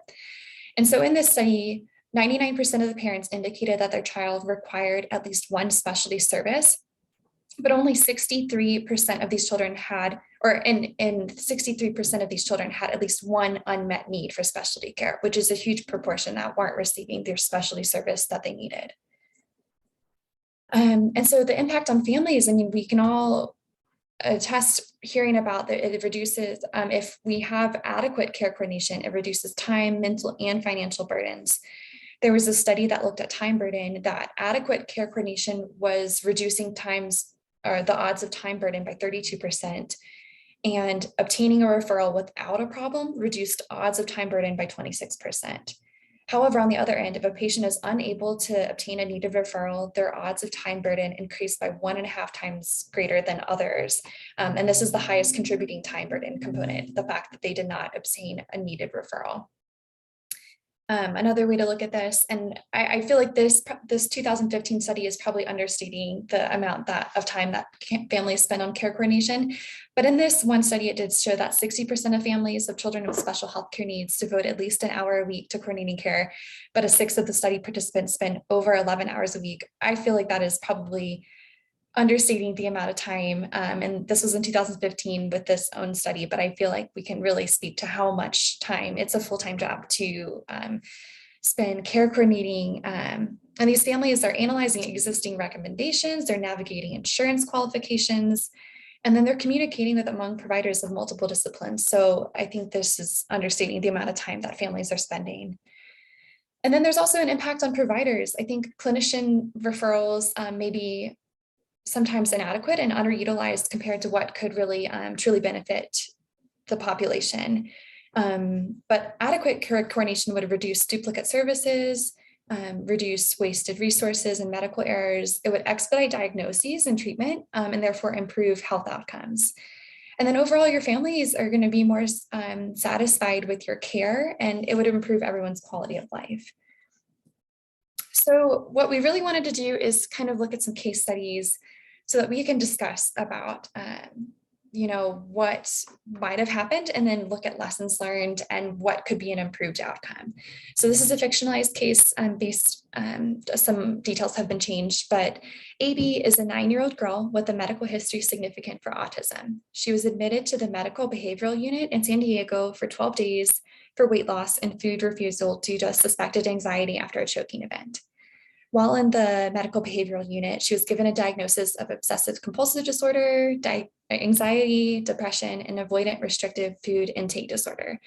G: And so in this study, 99% of the parents indicated that their child required at least one specialty service, but only 63% of these children had, and 63% of these children had at least one unmet need for specialty care, which is a huge proportion that weren't receiving their specialty service that they needed. And so the impact on families, I mean, we can all attest hearing about that it reduces, if we have adequate care coordination, it reduces time, mental, and financial burdens. There was a study that looked at time burden, that adequate care coordination was reducing times, or the odds of time burden, by 32%, and obtaining a referral without a problem reduced odds of time burden by 26%. However, on the other end, if a patient is unable to obtain a needed referral, their odds of time burden increase by 1.5 times greater than others. And this is the highest contributing time burden component, the fact that they did not obtain a needed referral. Another way to look at this, and I feel like this 2015 study is probably understating the amount of time that families spend on care coordination. But in this one study, it did show that 60% of families of children with special healthcare needs devote at least an hour a week to coordinating care, but 1/6 of the study participants spend over 11 hours a week. I feel like that is probably understating the amount of time. And this was in 2015 with this own study, but I feel like we can really speak to how much time it's a full-time job to spend care coordinating. And these families are analyzing existing recommendations, they're navigating insurance qualifications, and then they're communicating with among providers of multiple disciplines. So I think this is understating the amount of time that families are spending. And then there's also an impact on providers. I think clinician referrals may be sometimes inadequate and underutilized compared to what could really truly benefit the population. But adequate care coordination would reduce duplicate services, reduce wasted resources and medical errors. It would expedite diagnoses and treatment, and therefore improve health outcomes. And then overall, your families are going to be more satisfied with your care, and it would improve everyone's quality of life. So what we really wanted to do is kind of look at some case studies so that we can discuss about, you know, what might have happened, and then look at lessons learned and what could be an improved outcome. So this is a fictionalized case based, some details have been changed, but AB is a 9-year-old girl with a medical history significant for autism. She was admitted to the medical behavioral unit in San Diego for 12 days for weight loss and food refusal due to suspected anxiety after a choking event. While in the medical behavioral unit, she was given a diagnosis of obsessive compulsive disorder, anxiety, depression, and avoidant restrictive food intake disorder.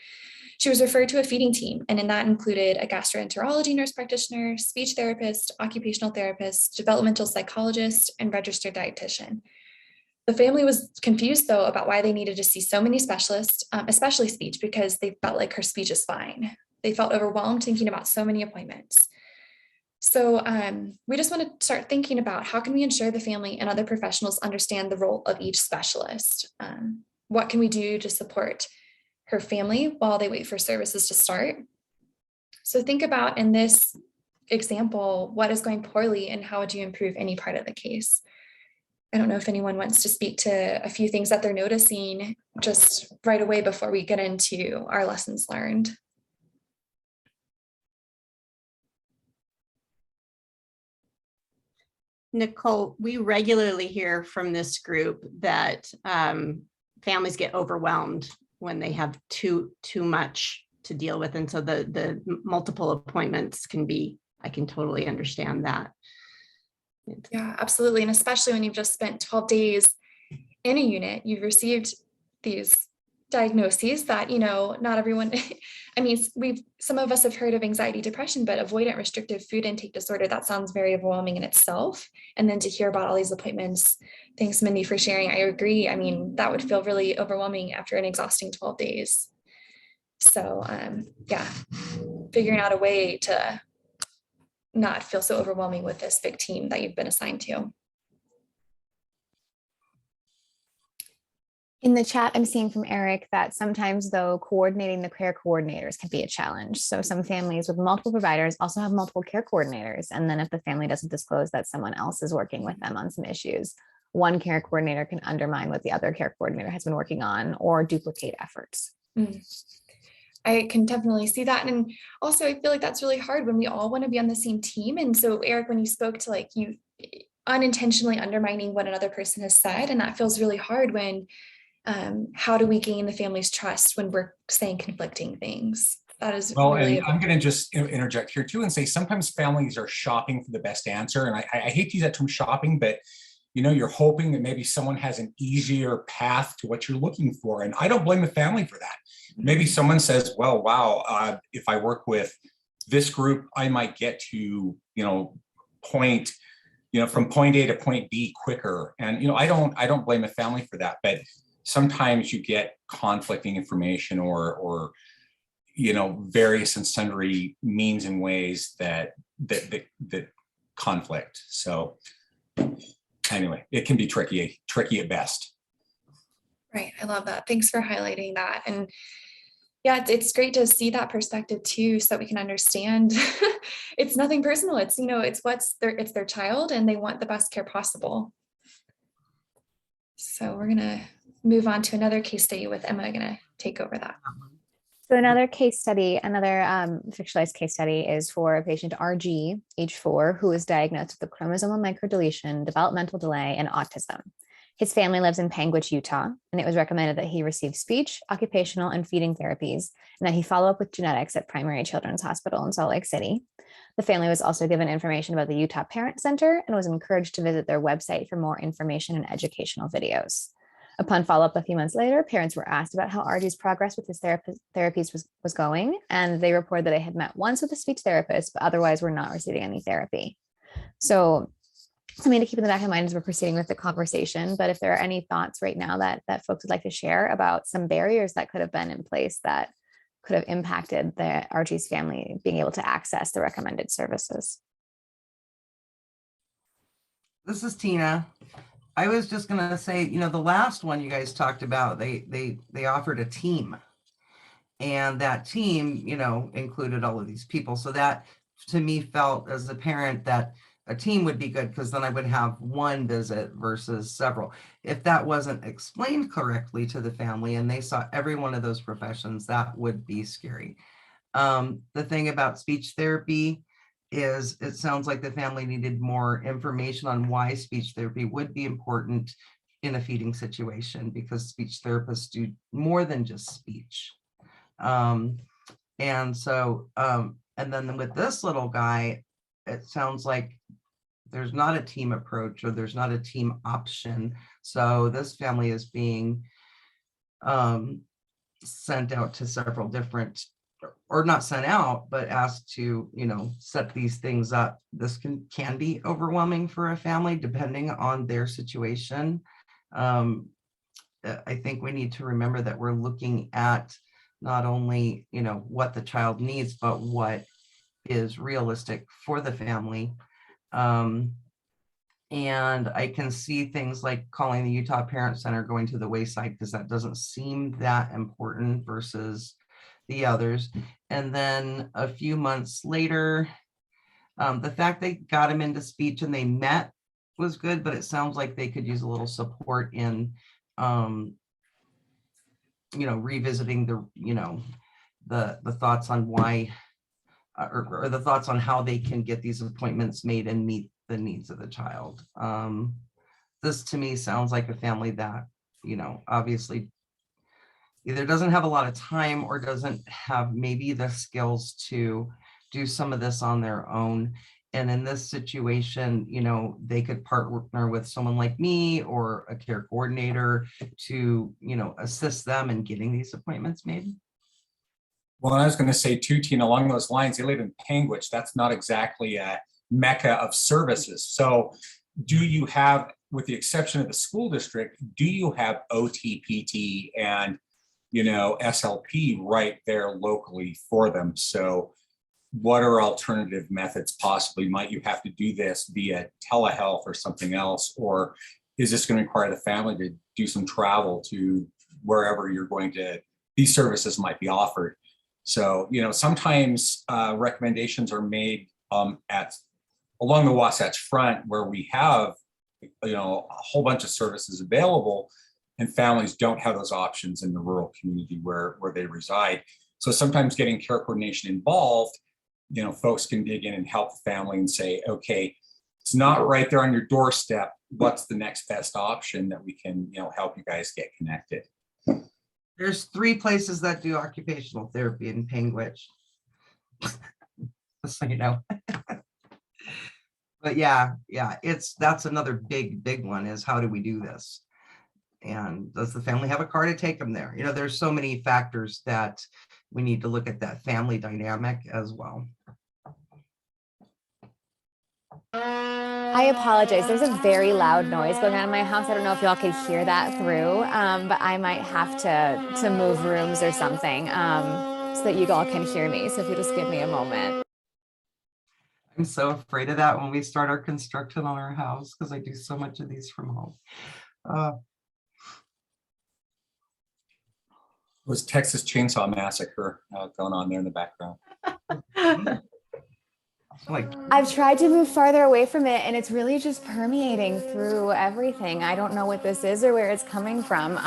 G: She was referred to a feeding team, and in that included a gastroenterology nurse practitioner, speech therapist, occupational therapist, developmental psychologist, and registered dietitian. The family was confused, though, about why they needed to see so many specialists, especially speech, because they felt like her speech is fine. They felt overwhelmed thinking about so many appointments. So we just want to start thinking about how can we ensure the family and other professionals understand the role of each specialist? What can we do to support her family while they wait for services to start? So think about, in this example, what is going poorly and how would you improve any part of the case? I don't know if anyone wants to speak to a few things that they're noticing just right away before we get into our lessons learned.
A: Nicole, we regularly hear from this group that families get overwhelmed when they have too much to deal with. And so the multiple appointments can be, I can totally understand that.
G: Yeah, absolutely. And especially when you've just spent 12 days in a unit, you've received these diagnoses that, you know, not everyone, I mean, some of us have heard of anxiety, depression, but avoidant restrictive food intake disorder, that sounds very overwhelming in itself. And then to hear about all these appointments, thanks Mindy for sharing. I agree. I mean, that would feel really overwhelming after an exhausting 12 days. So yeah, figuring out a way to not feel so overwhelming with this big team that you've been assigned to.
O: In the chat, I'm seeing from Eric that sometimes, though, coordinating the care coordinators can be a challenge. So some families with multiple providers also have multiple care coordinators. And then if the family doesn't disclose that someone else is working with them on some issues, one care coordinator can undermine what the other care coordinator has been working on or duplicate efforts.
G: I can definitely see that. And also, I feel like that's really hard when we all want to be on the same team. And so, Eric, when you spoke to like you unintentionally undermining what another person has said, and that feels really hard when how do we gain the family's trust when we're saying conflicting things? That is
D: well,
G: really.
D: And I'm going to just interject here too and say sometimes families are shopping for the best answer. And I hate to use that term shopping, but you know, you're hoping that maybe someone has an easier path to what you're looking for. And I don't blame the family for that. Maybe someone says, well, wow, if I work with this group, I might get to, you know, from point A to point B quicker. And, you know, I don't blame a family for that, but sometimes you get conflicting information or you know, various and sundry means and ways that conflict. So anyway, it can be tricky at best.
G: Right. I love that. Thanks for highlighting that. And yeah, it's great to see that perspective too, so that we can understand it's nothing personal. It's, you know, it's their child and they want the best care possible. So we're going to move on to another case study with Emma going to take over that.
O: So another case study, another fictionalized case study is for a patient RG, age 4, who was diagnosed with a chromosomal microdeletion, developmental delay, and autism. His family lives in Panguitch, Utah, and it was recommended that he receive speech, occupational, and feeding therapies, and that he follow up with genetics at Primary Children's Hospital in Salt Lake City. The family was also given information about the Utah Parent Center and was encouraged to visit their website for more information and educational videos. Upon follow-up a few months later, parents were asked about how RG's progress with his therapies was going, and they reported that they had met once with a speech therapist, but otherwise were not receiving any therapy. So something to keep in the back of mind as we're proceeding with the conversation, but if there are any thoughts right now that folks would like to share about some barriers that could have been in place that could have impacted the RG's family being able to access the recommended services.
L: This is Tina. I was just going to say, you know, the last one you guys talked about, they offered a team, and that team, you know, included all of these people. So that to me felt as a parent that a team would be good, because then I would have one visit versus several. If that wasn't explained correctly to the family and they saw every one of those professions, that would be scary. The thing about speech therapy is it sounds like the family needed more information on why speech therapy would be important in a feeding situation, because speech therapists do more than just speech. And then with this little guy, it sounds like there's not a team approach or there's not a team option. So this family is being sent out to several different, or not sent out, but asked to, set these things up. This can be overwhelming for a family depending on their situation. I think we need to remember that we're looking at not only, what the child needs, but what is realistic for the family. And I can see things like calling the Utah Parent Center going to the wayside because that doesn't seem that important versus the others. And then a few months later, the fact they got him into speech and they met was good, but it sounds like they could use a little support in, revisiting the thoughts on why, or the thoughts on how they can get these appointments made and meet the needs of the child. This to me sounds like a family that, obviously either doesn't have a lot of time or doesn't have maybe the skills to do some of this on their own. And in this situation, they could partner with someone like me or a care coordinator to, assist them in getting these appointments made.
D: Well, I was going to say too, Tina, along those lines, they live in Panguitch. That's not exactly a mecca of services. So do you have, with the exception of the school district, do you have OTPT and, SLP right there locally for them? So what are alternative methods possibly? Might you have to do this via telehealth or something else? Or is this going to require the family to do some travel to wherever you're going to, these services might be offered? So, sometimes recommendations are made along the Wasatch Front where we have, a whole bunch of services available and families don't have those options in the rural community where they reside. So sometimes getting care coordination involved, folks can dig in and help the family and say, okay, it's not right there on your doorstep. What's the next best option that we can, help you guys get connected?
L: There's 3 places that do occupational therapy in Panguitch. Just so you know. But yeah, that's another big one is how do we do this? And does the family have a car to take them there? There's so many factors that we need to look at that family dynamic as well.
O: I apologize. There's a very loud noise going on in my house. I don't know if y'all could hear that through, but I might have to move rooms or something so that you all can hear me. So if you just give me a moment.
L: I'm so afraid of that when we start our construction on our house because I do so much of these from home.
D: It was Texas Chainsaw Massacre going on there in the background.
O: I've tried to move farther away from it and it's really just permeating through everything. I don't know what this is or where it's coming from.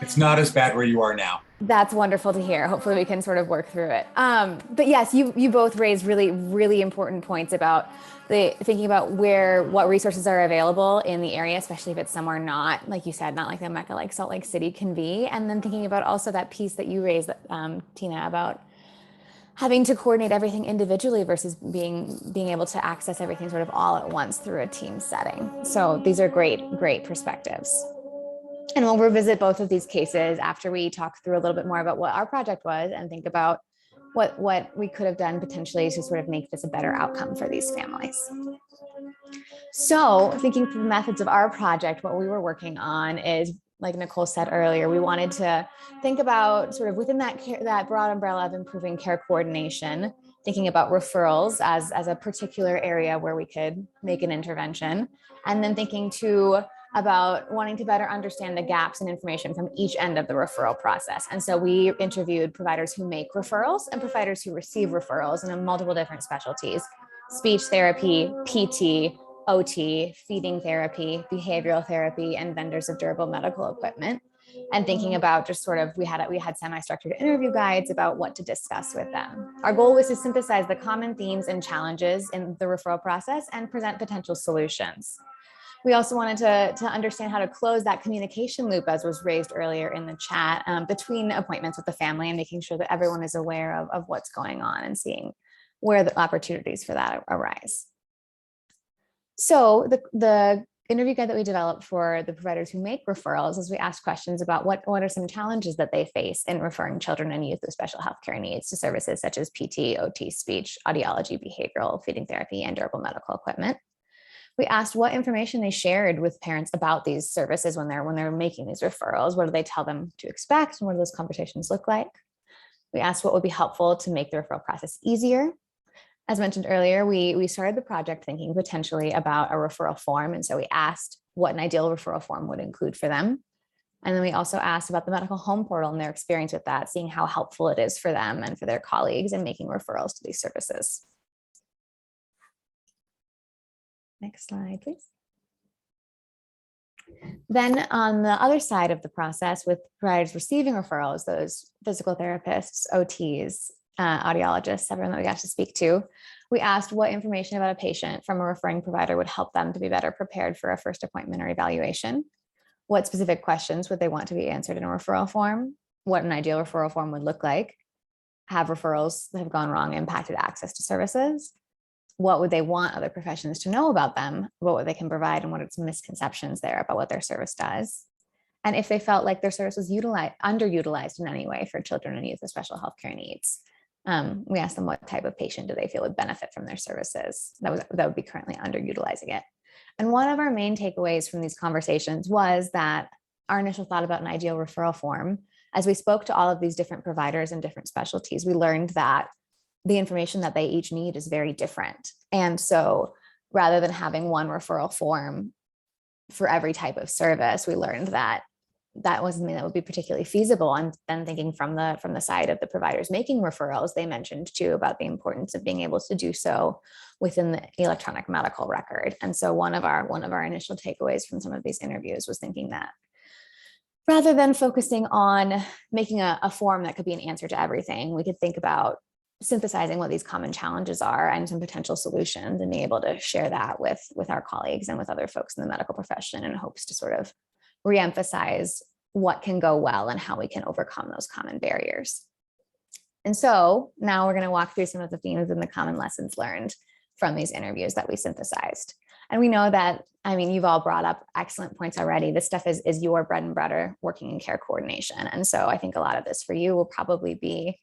D: It's not as bad where you are now.
O: That's wonderful to hear. Hopefully we can sort of work through it. But yes, you both raised really important points about thinking about what resources are available in the area, especially if it's somewhere not, like you said, not like the Mecca like Salt Lake City can be. And then thinking about also that piece that you raised, Tina, about having to coordinate everything individually versus being able to access everything sort of all at once through a team setting. So these are great perspectives. And we'll revisit both of these cases after we talk through a little bit more about what our project was and think about what we could have done potentially to sort of make this a better outcome for these families. So thinking through the methods of our project, what we were working on is, like Nicole said earlier, we wanted to think about sort of within that broad umbrella of improving care coordination, thinking about referrals as a particular area where we could make an intervention, and then thinking too about wanting to better understand the gaps in information from each end of the referral process. And so we interviewed providers who make referrals and providers who receive referrals in multiple different specialties: speech therapy, PT, OT, feeding therapy, behavioral therapy, and vendors of durable medical equipment. And thinking about just sort of, we had semi-structured interview guides about what to discuss with them. Our goal was to synthesize the common themes and challenges in the referral process and present potential solutions. We also wanted to understand how to close that communication loop, as was raised earlier in the chat, between appointments with the family and making sure that everyone is aware of what's going on and seeing where the opportunities for that arise. So the interview guide that we developed for the providers who make referrals is we asked questions about what are some challenges that they face in referring children and youth with special healthcare needs to services such as PT, OT, speech, audiology, behavioral, feeding therapy, and durable medical equipment. We asked what information they shared with parents about these services when they're making these referrals. What do they tell them to expect, and what do those conversations look like? We asked what would be helpful to make the referral process easier. As mentioned earlier, we started the project thinking potentially about a referral form. And so we asked what an ideal referral form would include for them. And then we also asked about the medical home portal and their experience with that, seeing how helpful it is for them and for their colleagues in making referrals to these services. Next slide, please. Then on the other side of the process, with providers receiving referrals, those physical therapists, OTs, audiologists, everyone that we got to speak to, we asked what information about a patient from a referring provider would help them to be better prepared for a first appointment or evaluation. What specific questions would they want to be answered in a referral form? What an ideal referral form would look like? Have referrals that have gone wrong impacted access to services? What would they want other professions to know about them, about what they can provide, and what are some misconceptions there about what their service does? And if they felt like their service was underutilized in any way for children and youth with special healthcare needs. We asked them what type of patient do they feel would benefit from their services that would be currently underutilizing it. And one of our main takeaways from these conversations was that our initial thought about an ideal referral form, as we spoke to all of these different providers and different specialties, we learned that the information that they each need is very different. And so rather than having one referral form for every type of service, we learned that that wasn't something that would be particularly feasible. And then thinking from the side of the providers making referrals, they mentioned too about the importance of being able to do so within the electronic medical record. And so one of our initial takeaways from some of these interviews was thinking that rather than focusing on making a form that could be an answer to everything, we could think about synthesizing what these common challenges are and some potential solutions, and being able to share that with our colleagues and with other folks in the medical profession in hopes to sort of reemphasize what can go well and how we can overcome those common barriers. And so now we're going to walk through some of the themes and the common lessons learned from these interviews that we synthesized. And we know that, I mean, you've all brought up excellent points already. This stuff is your bread and butter, working in care coordination. And so I think a lot of this for you will probably be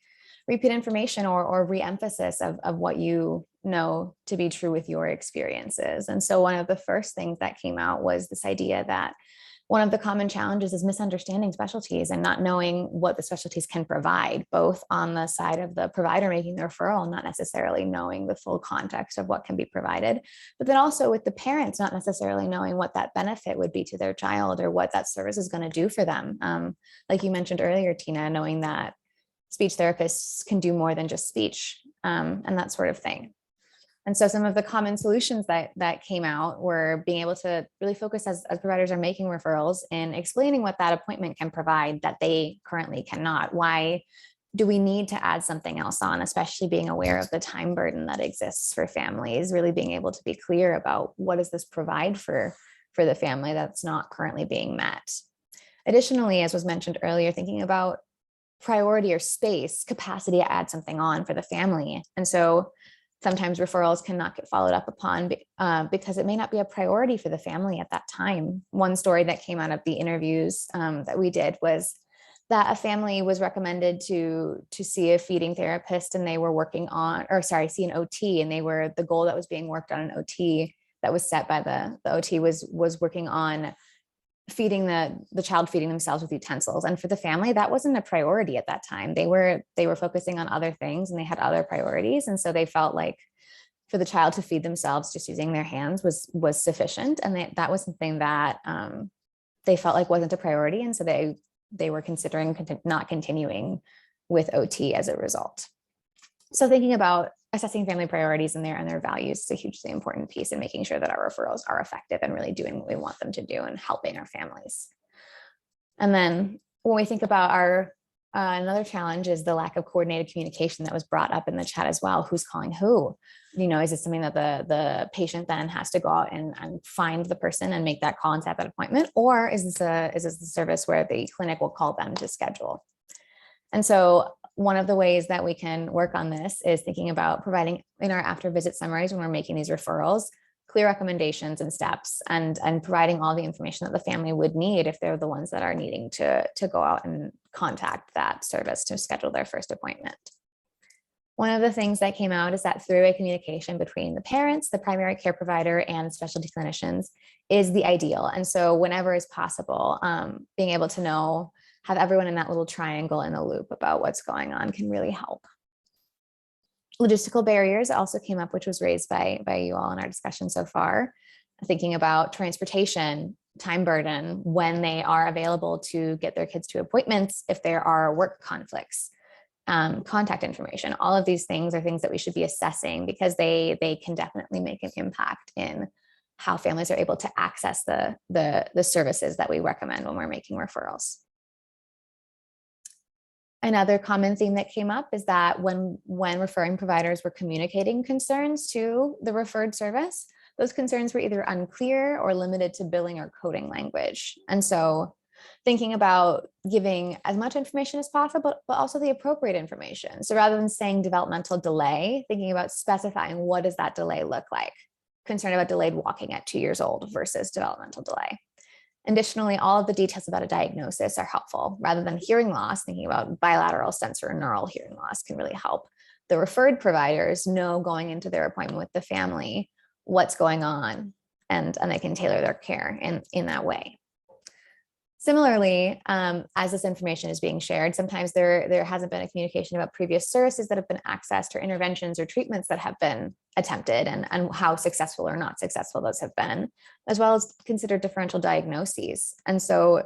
O: repeat information or re-emphasis of what you know to be true with your experiences. And so one of the first things that came out was this idea that one of the common challenges is misunderstanding specialties and not knowing what the specialties can provide, both on the side of the provider making the referral, not necessarily knowing the full context of what can be provided, but then also with the parents not necessarily knowing what that benefit would be to their child or what that service is going to do for them. Like you mentioned earlier, Tina, knowing that speech therapists can do more than just speech and that sort of thing. And so some of the common solutions that came out were being able to really focus as providers are making referrals and explaining what that appointment can provide that they currently cannot. Why do we need to add something else on, especially being aware of the time burden that exists for families, really being able to be clear about what does this provide for the family that's not currently being met. Additionally, as was mentioned earlier, thinking about priority or space, capacity to add something on for the family. And so sometimes referrals cannot get followed up upon because it may not be a priority for the family at that time. One story that came out of the interviews that we did was that a family was recommended to see a feeding therapist, and they were working on, see an OT, and the goal that was being worked on an OT that was set by the OT was working on feeding the child feeding themselves with utensils. And for the family, that wasn't a priority at that time. They were focusing on other things and they had other priorities. And so they felt like for the child to feed themselves just using their hands was sufficient. And that was something that they felt like wasn't a priority. And so they were considering not continuing with OT as a result. So thinking about assessing family priorities and their values is a hugely important piece in making sure that our referrals are effective and really doing what we want them to do and helping our families. And then when we think about our another challenge is the lack of coordinated communication that was brought up in the chat as well. Who's calling who? Is it something that the patient then has to go out and find the person and make that call and set that appointment? Or is this the service where the clinic will call them to schedule? And so one of the ways that we can work on this is thinking about providing in our after visit summaries when we're making these referrals, clear recommendations and steps, and providing all the information that the family would need if they're the ones that are needing to go out and contact that service to schedule their first appointment. One of the things that came out is that three-way communication between the parents, the primary care provider, and specialty clinicians is the ideal. And so whenever is possible, being able to know, have everyone in that little triangle in the loop about what's going on can really help. Logistical barriers also came up, which was raised by you all in our discussion so far, thinking about transportation, time burden, when they are available to get their kids to appointments, if there are work conflicts, contact information. All of these things are things that we should be assessing because they can definitely make an impact in how families are able to access the services that we recommend when we're making referrals. Another common theme that came up is that when referring providers were communicating concerns to the referred service, those concerns were either unclear or limited to billing or coding language. And so thinking about giving as much information as possible, but also the appropriate information. So rather than saying developmental delay, thinking about specifying what does that delay look like? Concerned about delayed walking at 2 years old versus developmental delay. Additionally, all of the details about a diagnosis are helpful. Rather than hearing loss, thinking about bilateral sensorineural hearing loss can really help the referred providers know going into their appointment with the family what's going on, and they can tailor their care in that way. Similarly, as this information is being shared, sometimes there hasn't been a communication about previous services that have been accessed or interventions or treatments that have been attempted and how successful or not successful those have been, as well as consider differential diagnoses. And so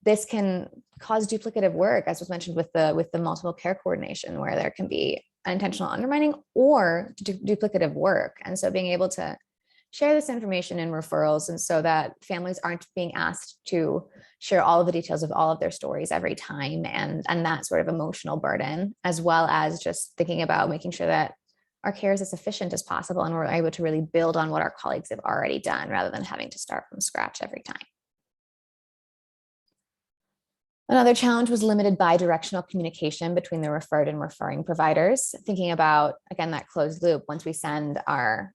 O: this can cause duplicative work, as was mentioned with the multiple care coordination, where there can be unintentional undermining or duplicative work. And so being able to share this information in referrals, and so that families aren't being asked to share all of the details of all of their stories every time, and that sort of emotional burden, as well as just thinking about making sure that our care is as efficient as possible and we're able to really build on what our colleagues have already done rather than having to start from scratch every time. Another challenge was limited bi-directional communication between the referred and referring providers, thinking about, again, that closed loop. Once we send our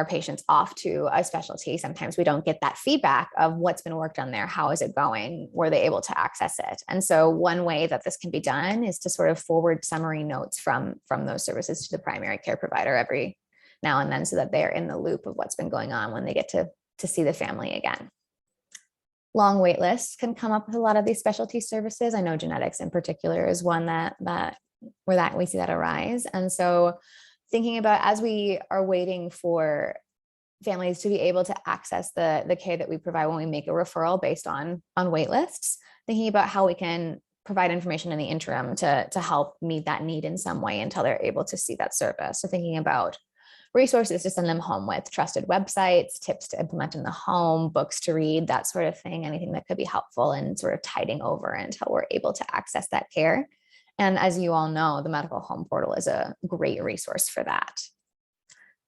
O: patients off to a specialty, sometimes we don't get that feedback of what's been worked on there. How is it going? Were they able to access it? And so one way that this can be done is to sort of forward summary notes from those services to the primary care provider every now and then, so that they're in the loop of what's been going on when they get to see the family again. Long wait lists can come up with a lot of these specialty services. I know genetics in particular is one where we see that arise. And so thinking about, as we are waiting for families to be able to access the care that we provide when we make a referral based on wait lists, thinking about how we can provide information in the interim to help meet that need in some way until they're able to see that service. So thinking about resources to send them home with, trusted websites, tips to implement in the home, books to read, that sort of thing, anything that could be helpful in sort of tiding over until we're able to access that care. And as you all know, the medical home portal is a great resource for that.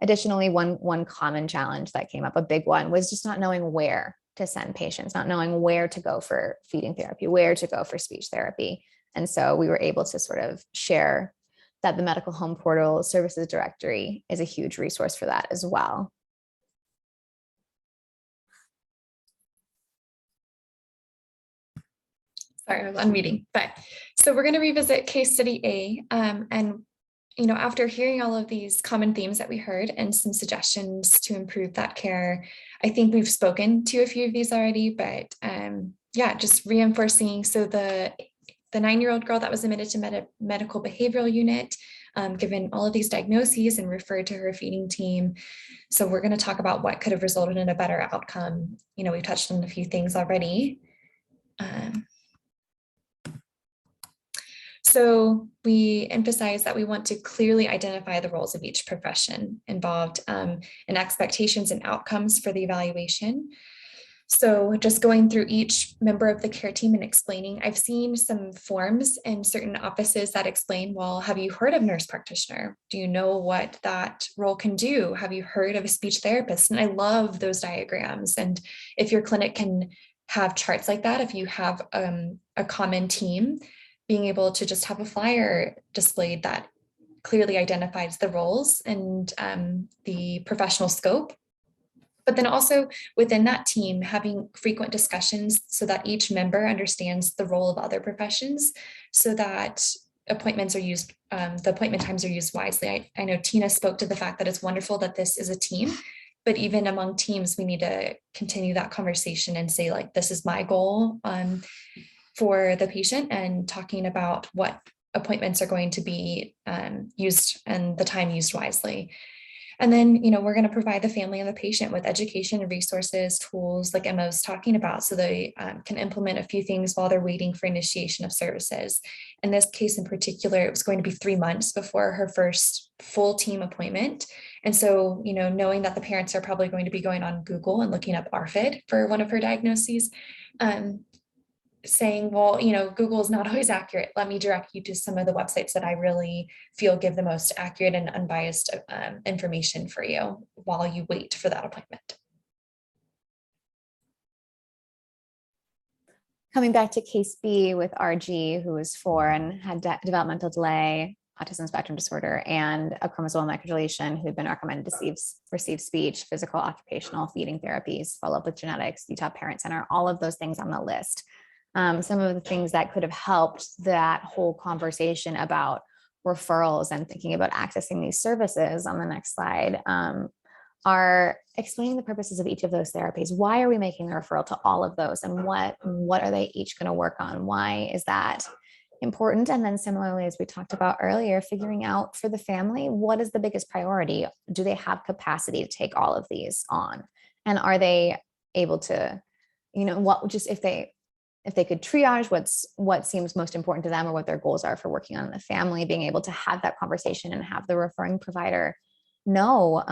O: Additionally, one common challenge that came up, a big one, was just not knowing where to send patients, not knowing where to go for feeding therapy, where to go for speech therapy. And so we were able to sort of share that the medical home portal services directory is a huge resource for that as well.
G: Sorry, I was unmuting. But so we're going to revisit case study A, and after hearing all of these common themes that we heard and some suggestions to improve that care, I think we've spoken to a few of these already, but yeah, just reinforcing. So the 9-year-old girl that was admitted to medical behavioral unit, given all of these diagnoses and referred to her feeding team. So we're going to talk about what could have resulted in a better outcome. We've touched on a few things already. So we emphasize that we want to clearly identify the roles of each profession involved and expectations and outcomes for the evaluation. So just going through each member of the care team and explaining, I've seen some forms in certain offices that explain, well, have you heard of nurse practitioner? Do you know what that role can do? Have you heard of a speech therapist? And I love those diagrams. And if your clinic can have charts like that, if you have a common team, being able to just have a flyer displayed that clearly identifies the roles and the professional scope. But then also within that team, having frequent discussions so that each member understands the role of other professions, so that appointments are used, the appointment times are used wisely. I know Tina spoke to the fact that it's wonderful that this is a team, but even among teams, we need to continue that conversation and say, like, this is my goal for the patient, and talking about what appointments are going to be used and the time used wisely. And then, we're going to provide the family and the patient with education and resources, tools like Emma was talking about, so they can implement a few things while they're waiting for initiation of services. In this case in particular, it was going to be 3 months before her first full team appointment. And so, knowing that the parents are probably going to be going on Google and looking up ARFID for one of her diagnoses, saying, well, Google is not always accurate. Let me direct you to some of the websites that I really feel give the most accurate and unbiased information for you while you wait for that appointment.
O: Coming back to case B with RG, who was 4 and had developmental delay, autism spectrum disorder, and a chromosomal microdeletion, who had been recommended to receive speech, physical, occupational, feeding therapies, follow up with genetics, Utah Parent Center, all of those things on the list. Some of the things that could have helped that whole conversation about referrals and thinking about accessing these services on the next slide are explaining the purposes of each of those therapies. Why are we making the referral to all of those, and what are they each going to work on? Why is that important? And then similarly, as we talked about earlier, figuring out for the family, what is the biggest priority? Do they have capacity to take all of these on? And are they able to, if they could triage what seems most important to them or what their goals are for working on the family, being able to have that conversation and have the referring provider know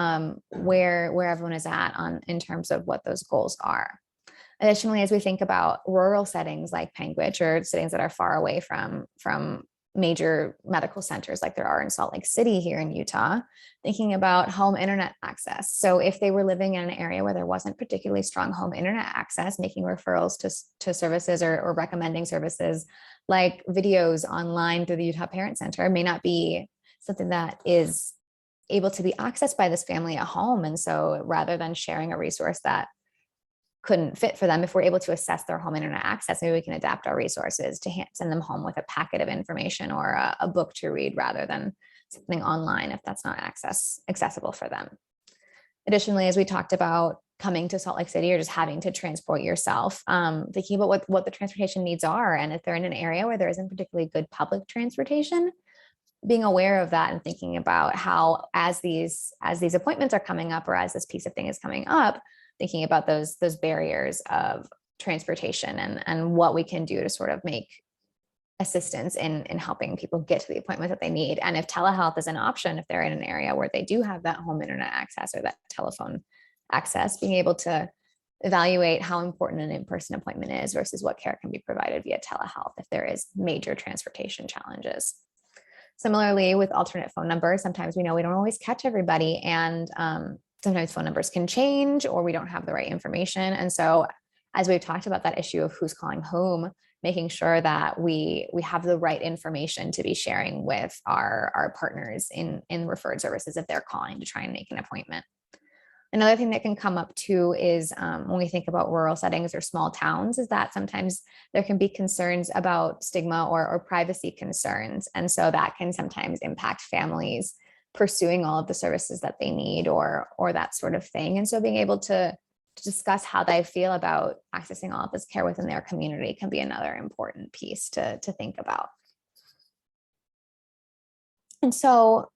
O: where everyone is at in terms of what those goals are. Additionally, as we think about rural settings like Panguitch, or settings that are far away from major medical centers like there are in Salt Lake City here in Utah, thinking about home internet access. So if they were living in an area where there wasn't particularly strong home internet access, making referrals to services or recommending services like videos online through the Utah Parent Center may not be something that is able to be accessed by this family at home. And so rather than sharing a resource that couldn't fit for them, if we're able to assess their home internet access, maybe we can adapt our resources to send them home with a packet of information or a book to read rather than something online if that's not accessible for them. Additionally, as we talked about coming to Salt Lake City or just having to transport yourself, thinking about what the transportation needs are. And if they're in an area where there isn't particularly good public transportation, being aware of that and thinking about how as these appointments are coming up, or as this piece of thing is coming up, thinking about those barriers of transportation and what we can do to sort of make assistance in helping people get to the appointment that they need. And if telehealth is an option, if they're in an area where they do have that home internet access or that telephone access, being able to evaluate how important an in-person appointment is versus what care can be provided via telehealth if there is major transportation challenges. Similarly, with alternate phone numbers, sometimes we know we don't always catch everybody, and sometimes phone numbers can change or we don't have the right information. And so as we've talked about that issue of who's calling home, making sure that we have the right information to be sharing with our partners in referred services if they're calling to try and make an appointment. Another thing that can come up too is when we think about rural settings or small towns, is that sometimes there can be concerns about stigma or privacy concerns. And so that can sometimes impact families pursuing all of the services that they need or that sort of thing. And so being able to discuss how they feel about accessing all of this care within their community can be another important piece to think about. And so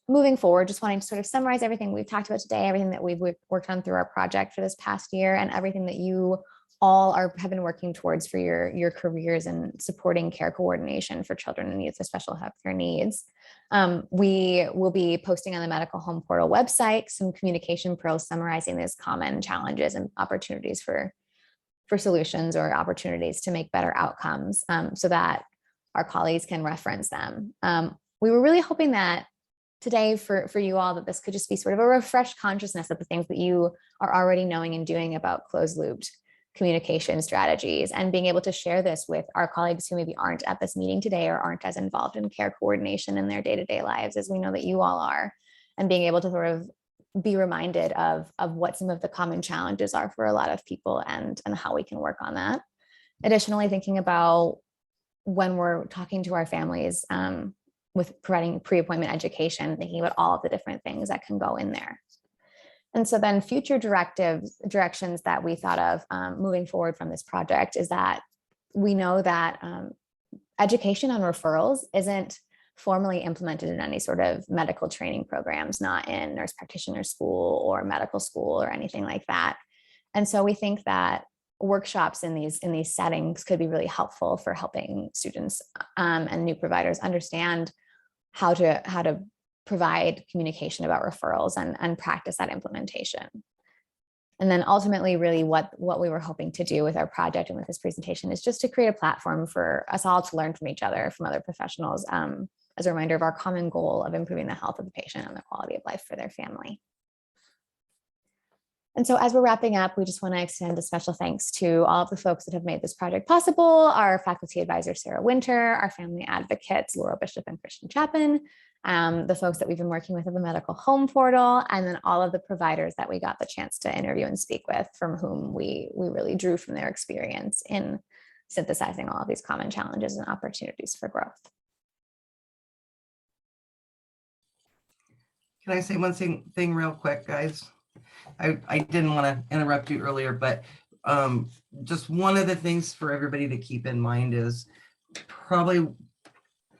O: moving forward, just wanting to sort of summarize everything we've talked about today, everything that we've worked on through our project for this past year, and everything that you all have been working towards for your careers in supporting care coordination for children and youth with special healthcare needs. We will be posting on the Medical Home Portal website some communication pearls summarizing these common challenges and opportunities for solutions or opportunities to make better outcomes, so that our colleagues can reference them. We were really hoping that today for you all, that this could just be sort of a refreshed consciousness of the things that you are already knowing and doing about closed looped communication strategies, and being able to share this with our colleagues who maybe aren't at this meeting today or aren't as involved in care coordination in their day-to-day lives as we know that you all are, and being able to sort of be reminded of what some of the common challenges are for a lot of people and how we can work on that. Additionally, thinking about when we're talking to our families with providing pre-appointment education, thinking about all of the different things that can go in there. And so then future directions that we thought of moving forward from this project is that we know that education on referrals isn't formally implemented in any sort of medical training programs, not in nurse practitioner school or medical school or anything like that. And so we think that workshops in these settings could be really helpful for helping students and new providers understand how to provide communication about referrals and practice that implementation. And then ultimately, really what we were hoping to do with our project and with this presentation is just to create a platform for us all to learn from each other, from other professionals, as a reminder of our common goal of improving the health of the patient and the quality of life for their family. And so as we're wrapping up, we just want to extend a special thanks to all of the folks that have made this project possible, our faculty advisor, Sarah Winter, our family advocates, Laura Bishop and Christian Chapin, the folks that we've been working with at the medical home portal, and then all of the providers that we got the chance to interview and speak with, from whom we really drew from their experience in synthesizing all of these common challenges and opportunities for growth.
L: Can I say one thing real quick, guys? I didn't want to interrupt you earlier, but just one of the things for everybody to keep in mind is probably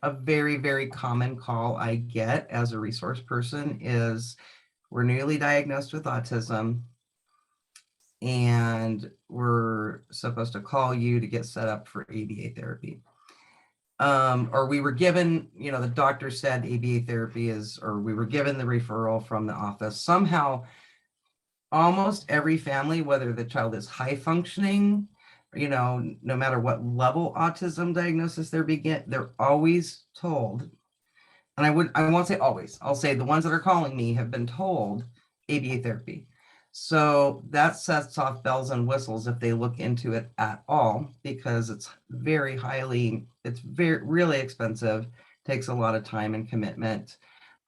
L: a very, very common call I get as a resource person is we're newly diagnosed with autism and we're supposed to call you to get set up for ABA therapy. Or we were given, the doctor said ABA therapy is, or we were given the referral from the office. Somehow, almost every family, whether the child is high functioning, no matter what level autism diagnosis they're always told, and I won't say always, I'll say the ones that are calling me have been told ABA therapy. So that sets off bells and whistles if they look into it at all, because it's very really expensive, takes a lot of time and commitment.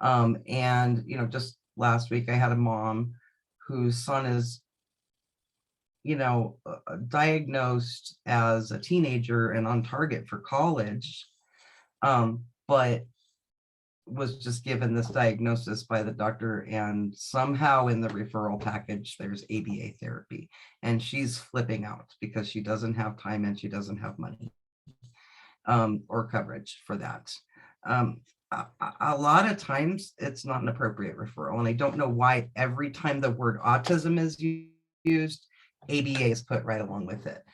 L: And just last week I had a mom whose son is diagnosed as a teenager and on target for college, but was just given this diagnosis by the doctor, and somehow in the referral package there's ABA therapy, and she's flipping out because she doesn't have time and she doesn't have money or coverage for that. A lot of times it's not an appropriate referral, and I don't know why every time the word autism is used, ABA is put right along with it.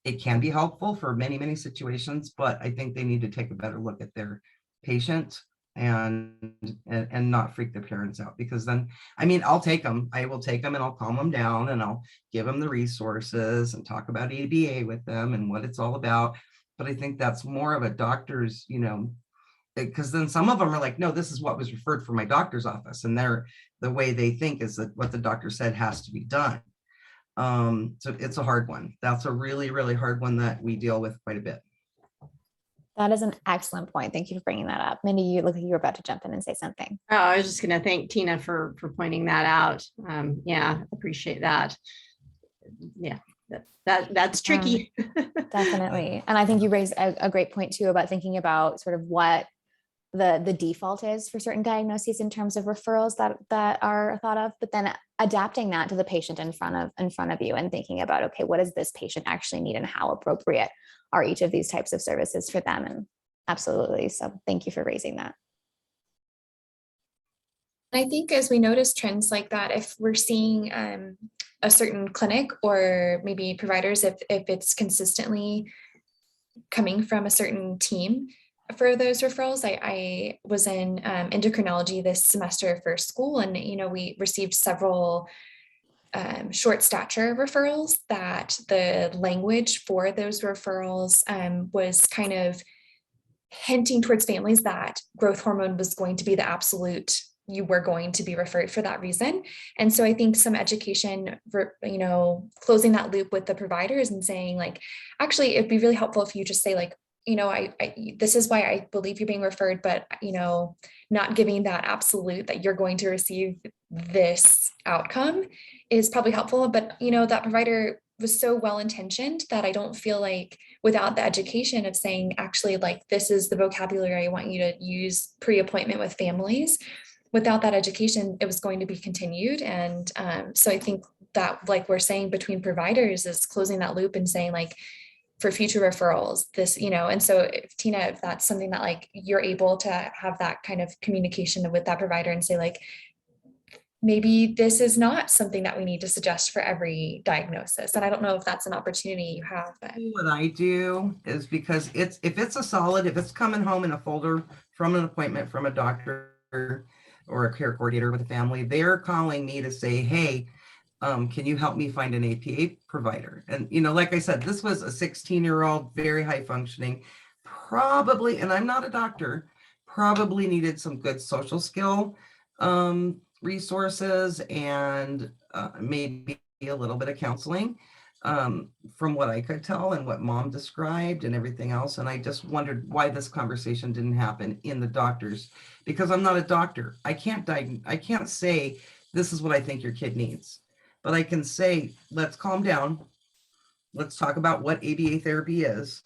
L: It can be helpful for many, many situations, but I think they need to take a better look at their patient and not freak the parents out, because then, I'll take them. I will take them and I'll calm them down and I'll give them the resources and talk about ABA with them and what it's all about. But I think that's more of a doctor's, because then some of them are like, no, this is what was referred from my doctor's office, and the way they think is that what the doctor said has to be done. So it's a hard one. That's a really, really hard one that we deal with quite a bit.
O: That is an excellent point. Thank you for bringing that up. Mindy, you look like you were about to jump in and say something.
A: Oh, I was just going to thank Tina for pointing that out. Yeah, appreciate that. Yeah, that's tricky.
O: Definitely. And I think you raised a great point too about thinking about sort of what the default is for certain diagnoses in terms of referrals that are thought of, but then adapting that to the patient in front of you and thinking about, okay, what does this patient actually need and how appropriate are each of these types of services for them? And absolutely. So thank you for raising that.
G: I think as we notice trends like that, if we're seeing a certain clinic or maybe providers, if it's consistently coming from a certain team for those referrals, I was in endocrinology this semester for school, and we received several short stature referrals that the language for those referrals was kind of hinting towards families that growth hormone was going to be the absolute you were going to be referred for that reason. And so I think some education for, closing that loop with the providers and saying like, actually, it'd be really helpful if you just say like, this is why I believe you're being referred, but, not giving that absolute that you're going to receive this outcome is probably helpful. But, that provider was so well-intentioned that I don't feel like without the education of saying, actually, like, this is the vocabulary I want you to use pre-appointment with families. Without that education, it was going to be continued. And so I think that, like we're saying, between providers is closing that loop and saying like, for future referrals, this, and so if, Tina, if that's something that like you're able to have that kind of communication with that provider and say like, maybe this is not something that we need to suggest for every diagnosis. And I don't know if that's an opportunity you have. But
L: what I do is, because if it's coming home in a folder from an appointment from a doctor or a care coordinator with a family, they're calling me to say, hey, can you help me find an APA provider? And, like I said, this was a 16-year-old, very high functioning, probably, and I'm not a doctor, probably needed some good social skill resources and maybe a little bit of counseling from what I could tell and what mom described and everything else. And I just wondered why this conversation didn't happen in the doctors, because I'm not a doctor. I can't say this is what I think your kid needs. But I can say, let's calm down. Let's talk about what ABA therapy is.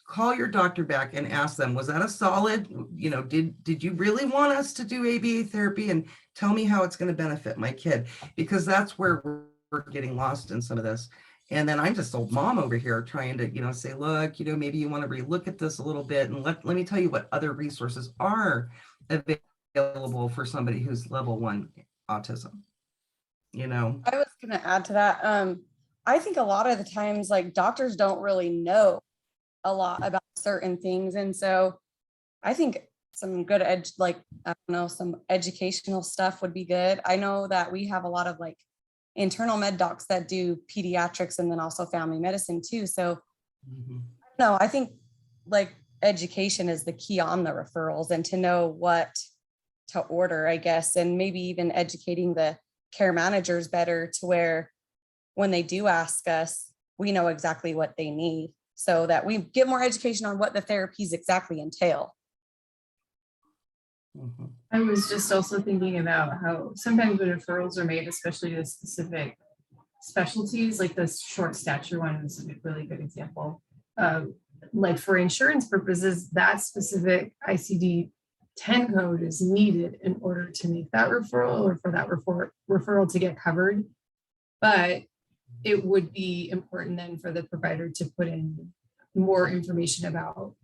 L: Call your doctor back and ask them, was that a solid, did you really want us to do ABA therapy? And tell me how it's going to benefit my kid, because that's where we're getting lost in some of this. And then I'm just old mom over here trying to, say, look, maybe you want to relook at this a little bit. And let me tell you what other resources are available for somebody who's level 1 autism. I
I: was going to add to that. I think a lot of the times, like, doctors don't really know a lot about certain things. And so I think some good some educational stuff would be good. I know that we have a lot of like internal med docs that do pediatrics and then also family medicine too. So no, I think like education is the key on the referrals, and to know what to order, I guess, and maybe even educating the care managers better to where when they do ask us, we know exactly what they need, so that we get more education on what the therapies exactly entail.
C: I was just also thinking about how sometimes when referrals are made, especially to specific specialties, like the short stature one is a really good example. Like for insurance purposes, that specific ICD-10 code is needed in order to make that referral or for that referral to get covered. But it would be important then for the provider to put in more information about,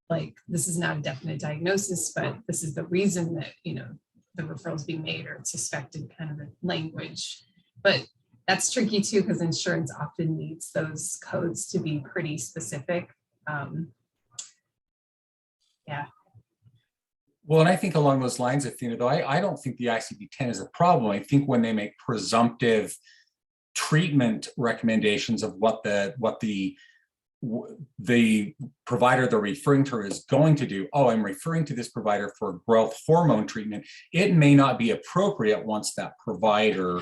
C: like, this is not a definite diagnosis, but this is the reason that, the referral is being made, or it's suspected, kind of a language. But that's tricky too, because insurance often needs those codes to be pretty specific. Yeah.
D: Well, and I think along those lines, Athena, though, I don't think the ICD-10 is a problem. I think when they make presumptive treatment recommendations of what the provider they're referring to is going to do. Oh, I'm referring to this provider for growth hormone treatment. It may not be appropriate once that provider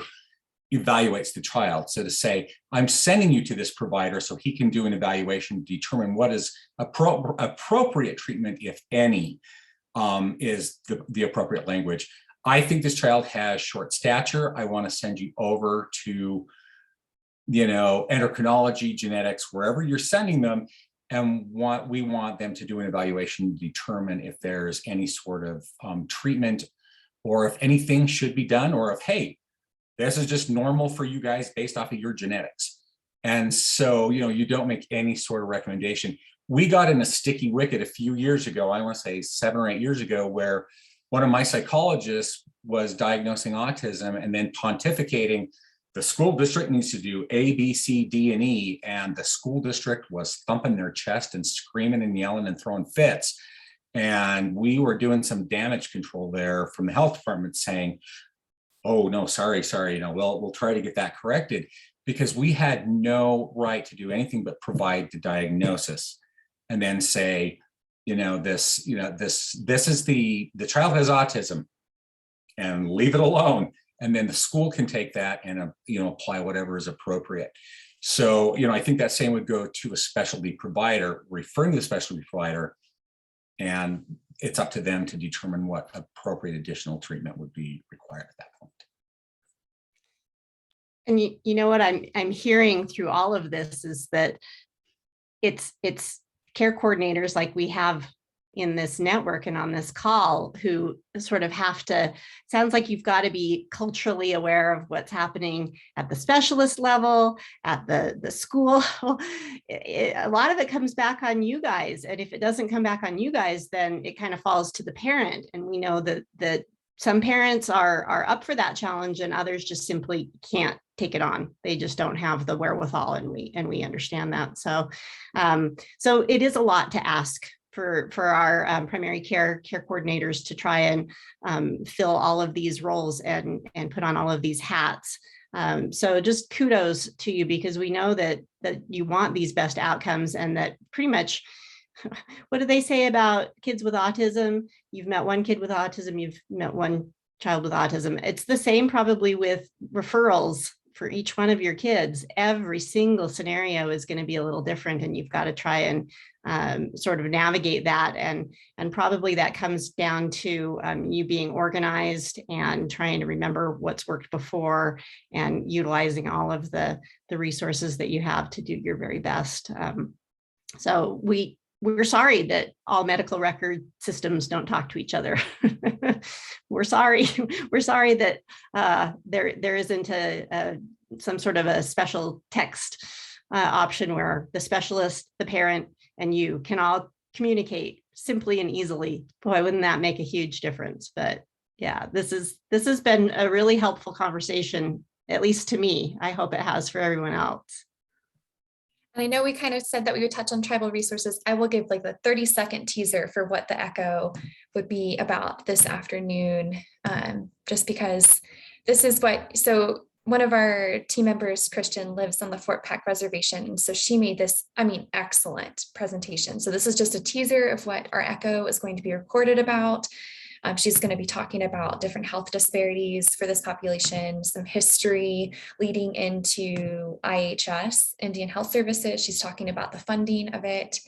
D: evaluates the child. So to say, I'm sending you to this provider so he can do an evaluation to determine what is appropriate treatment, if any, is the appropriate language. I think this child has short stature. I want to send you over to, endocrinology, genetics, wherever you're sending them. And we want them to do an evaluation to determine if there's any sort of treatment, or if anything should be done, or if, hey, this is just normal for you guys based off of your genetics. And so, you don't make any sort of recommendation. We got in a sticky wicket a few years ago, I want to say 7 or 8 years ago, where one of my psychologists was diagnosing autism and then pontificating, the school district needs to do A, B, C, D, and E. And the school district was thumping their chest and screaming and yelling and throwing fits. And we were doing some damage control there from the health department, saying, oh, no, sorry, we'll try to get that corrected, because we had no right to do anything but provide the diagnosis and then say, this is the child has autism. and leave it alone. And then the school can take that and, apply whatever is appropriate. So, I think that same would go to a specialty provider, referring to the specialty provider, and it's up to them to determine what appropriate additional treatment would be required at that point.
A: And you know what I'm hearing through all of this is that it's care coordinators like we have in this network and on this call who sort of have to, sounds like you've got to be culturally aware of what's happening at the specialist level, at the school. A lot of it comes back on you guys. And if it doesn't come back on you guys, then it kind of falls to the parent. And we know that some parents are up for that challenge and others just simply can't take it on. They just don't have the wherewithal, and we understand that. So it is a lot to ask for our primary care coordinators to try and fill all of these roles and put on all of these hats. So just kudos to you, because we know that you want these best outcomes, and that pretty much, what do they say about kids with autism? You've met one kid with autism, you've met one child with autism. It's the same probably with referrals for each one of your kids. Every single scenario is going to be a little different, and you've got to try and sort of navigate that. And probably that comes down to you being organized and trying to remember what's worked before and utilizing all of the resources that you have to do your very best. So we're sorry that all medical record systems don't talk to each other. We're sorry. We're sorry that there isn't some sort of a special text option where the specialist, the parent, and you can all communicate simply and easily. Boy, wouldn't that make a huge difference? But yeah, this has been a really helpful conversation, at least to me. I hope it has for everyone else.
G: And I know we kind of said that we would touch on tribal resources. I will give like the 30-second teaser for what the echo would be about this afternoon, just because this is so one of our team members, Christian, lives on the Fort Peck Reservation. And so she made this, excellent presentation. So this is just a teaser of what our echo is going to be recorded about. She's going to be talking about different health disparities for this population, some history leading into IHS, Indian Health Services. She's talking about the funding of it,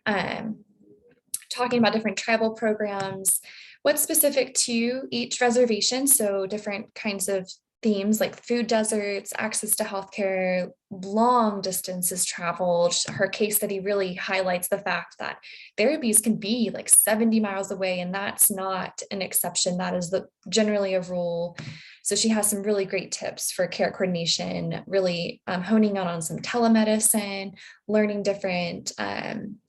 G: talking about different tribal programs, what's specific to each reservation. So different kinds of themes like food deserts, access to healthcare, long distances traveled. Her case study really highlights the fact that therapies can be like 70 miles away, and that's not an exception. That is generally a rule. So she has some really great tips for care coordination, really honing out on some telemedicine, learning different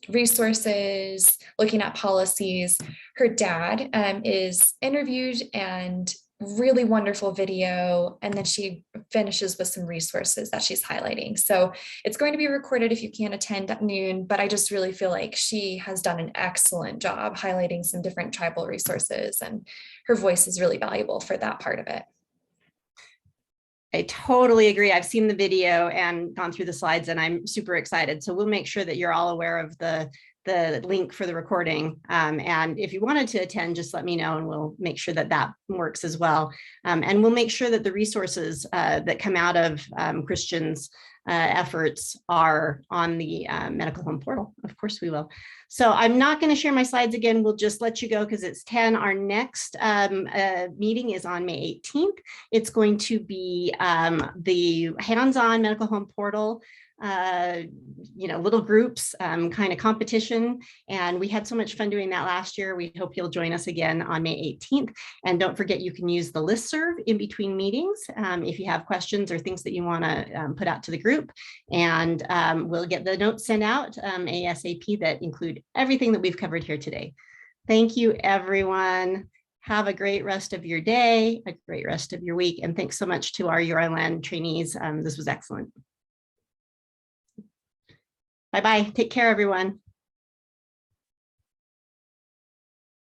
G: resources, looking at policies. Her dad is interviewed, and really wonderful video, and then she finishes with some resources that she's highlighting. So it's going to be recorded if you can't attend at noon, but I just really feel like she has done an excellent job highlighting some different tribal resources, and her voice is really valuable for that part of it.
A: I totally agree. I've seen the video and gone through the slides, and I'm super excited. So we'll make sure that you're all aware of the link for the recording. And if you wanted to attend, just let me know and we'll make sure that works as well. And we'll make sure that the resources that come out of Christian's efforts are on the medical home portal. Of course we will. So I'm not going to share my slides again. We'll just let you go because it's 10. Our next meeting is on May 18th. It's going to be the hands-on medical home portal, little groups, kind of competition. And we had so much fun doing that last year. We hope you'll join us again on May 18th. And don't forget, you can use the listserv in between meetings if you have questions or things that you want to put out to the group. And we'll get the notes sent out ASAP that include everything that we've covered here today. Thank you, everyone. Have a great rest of your day, a great rest of your week. And thanks so much to our URLEND trainees. This was excellent. Bye-bye. Take care, everyone.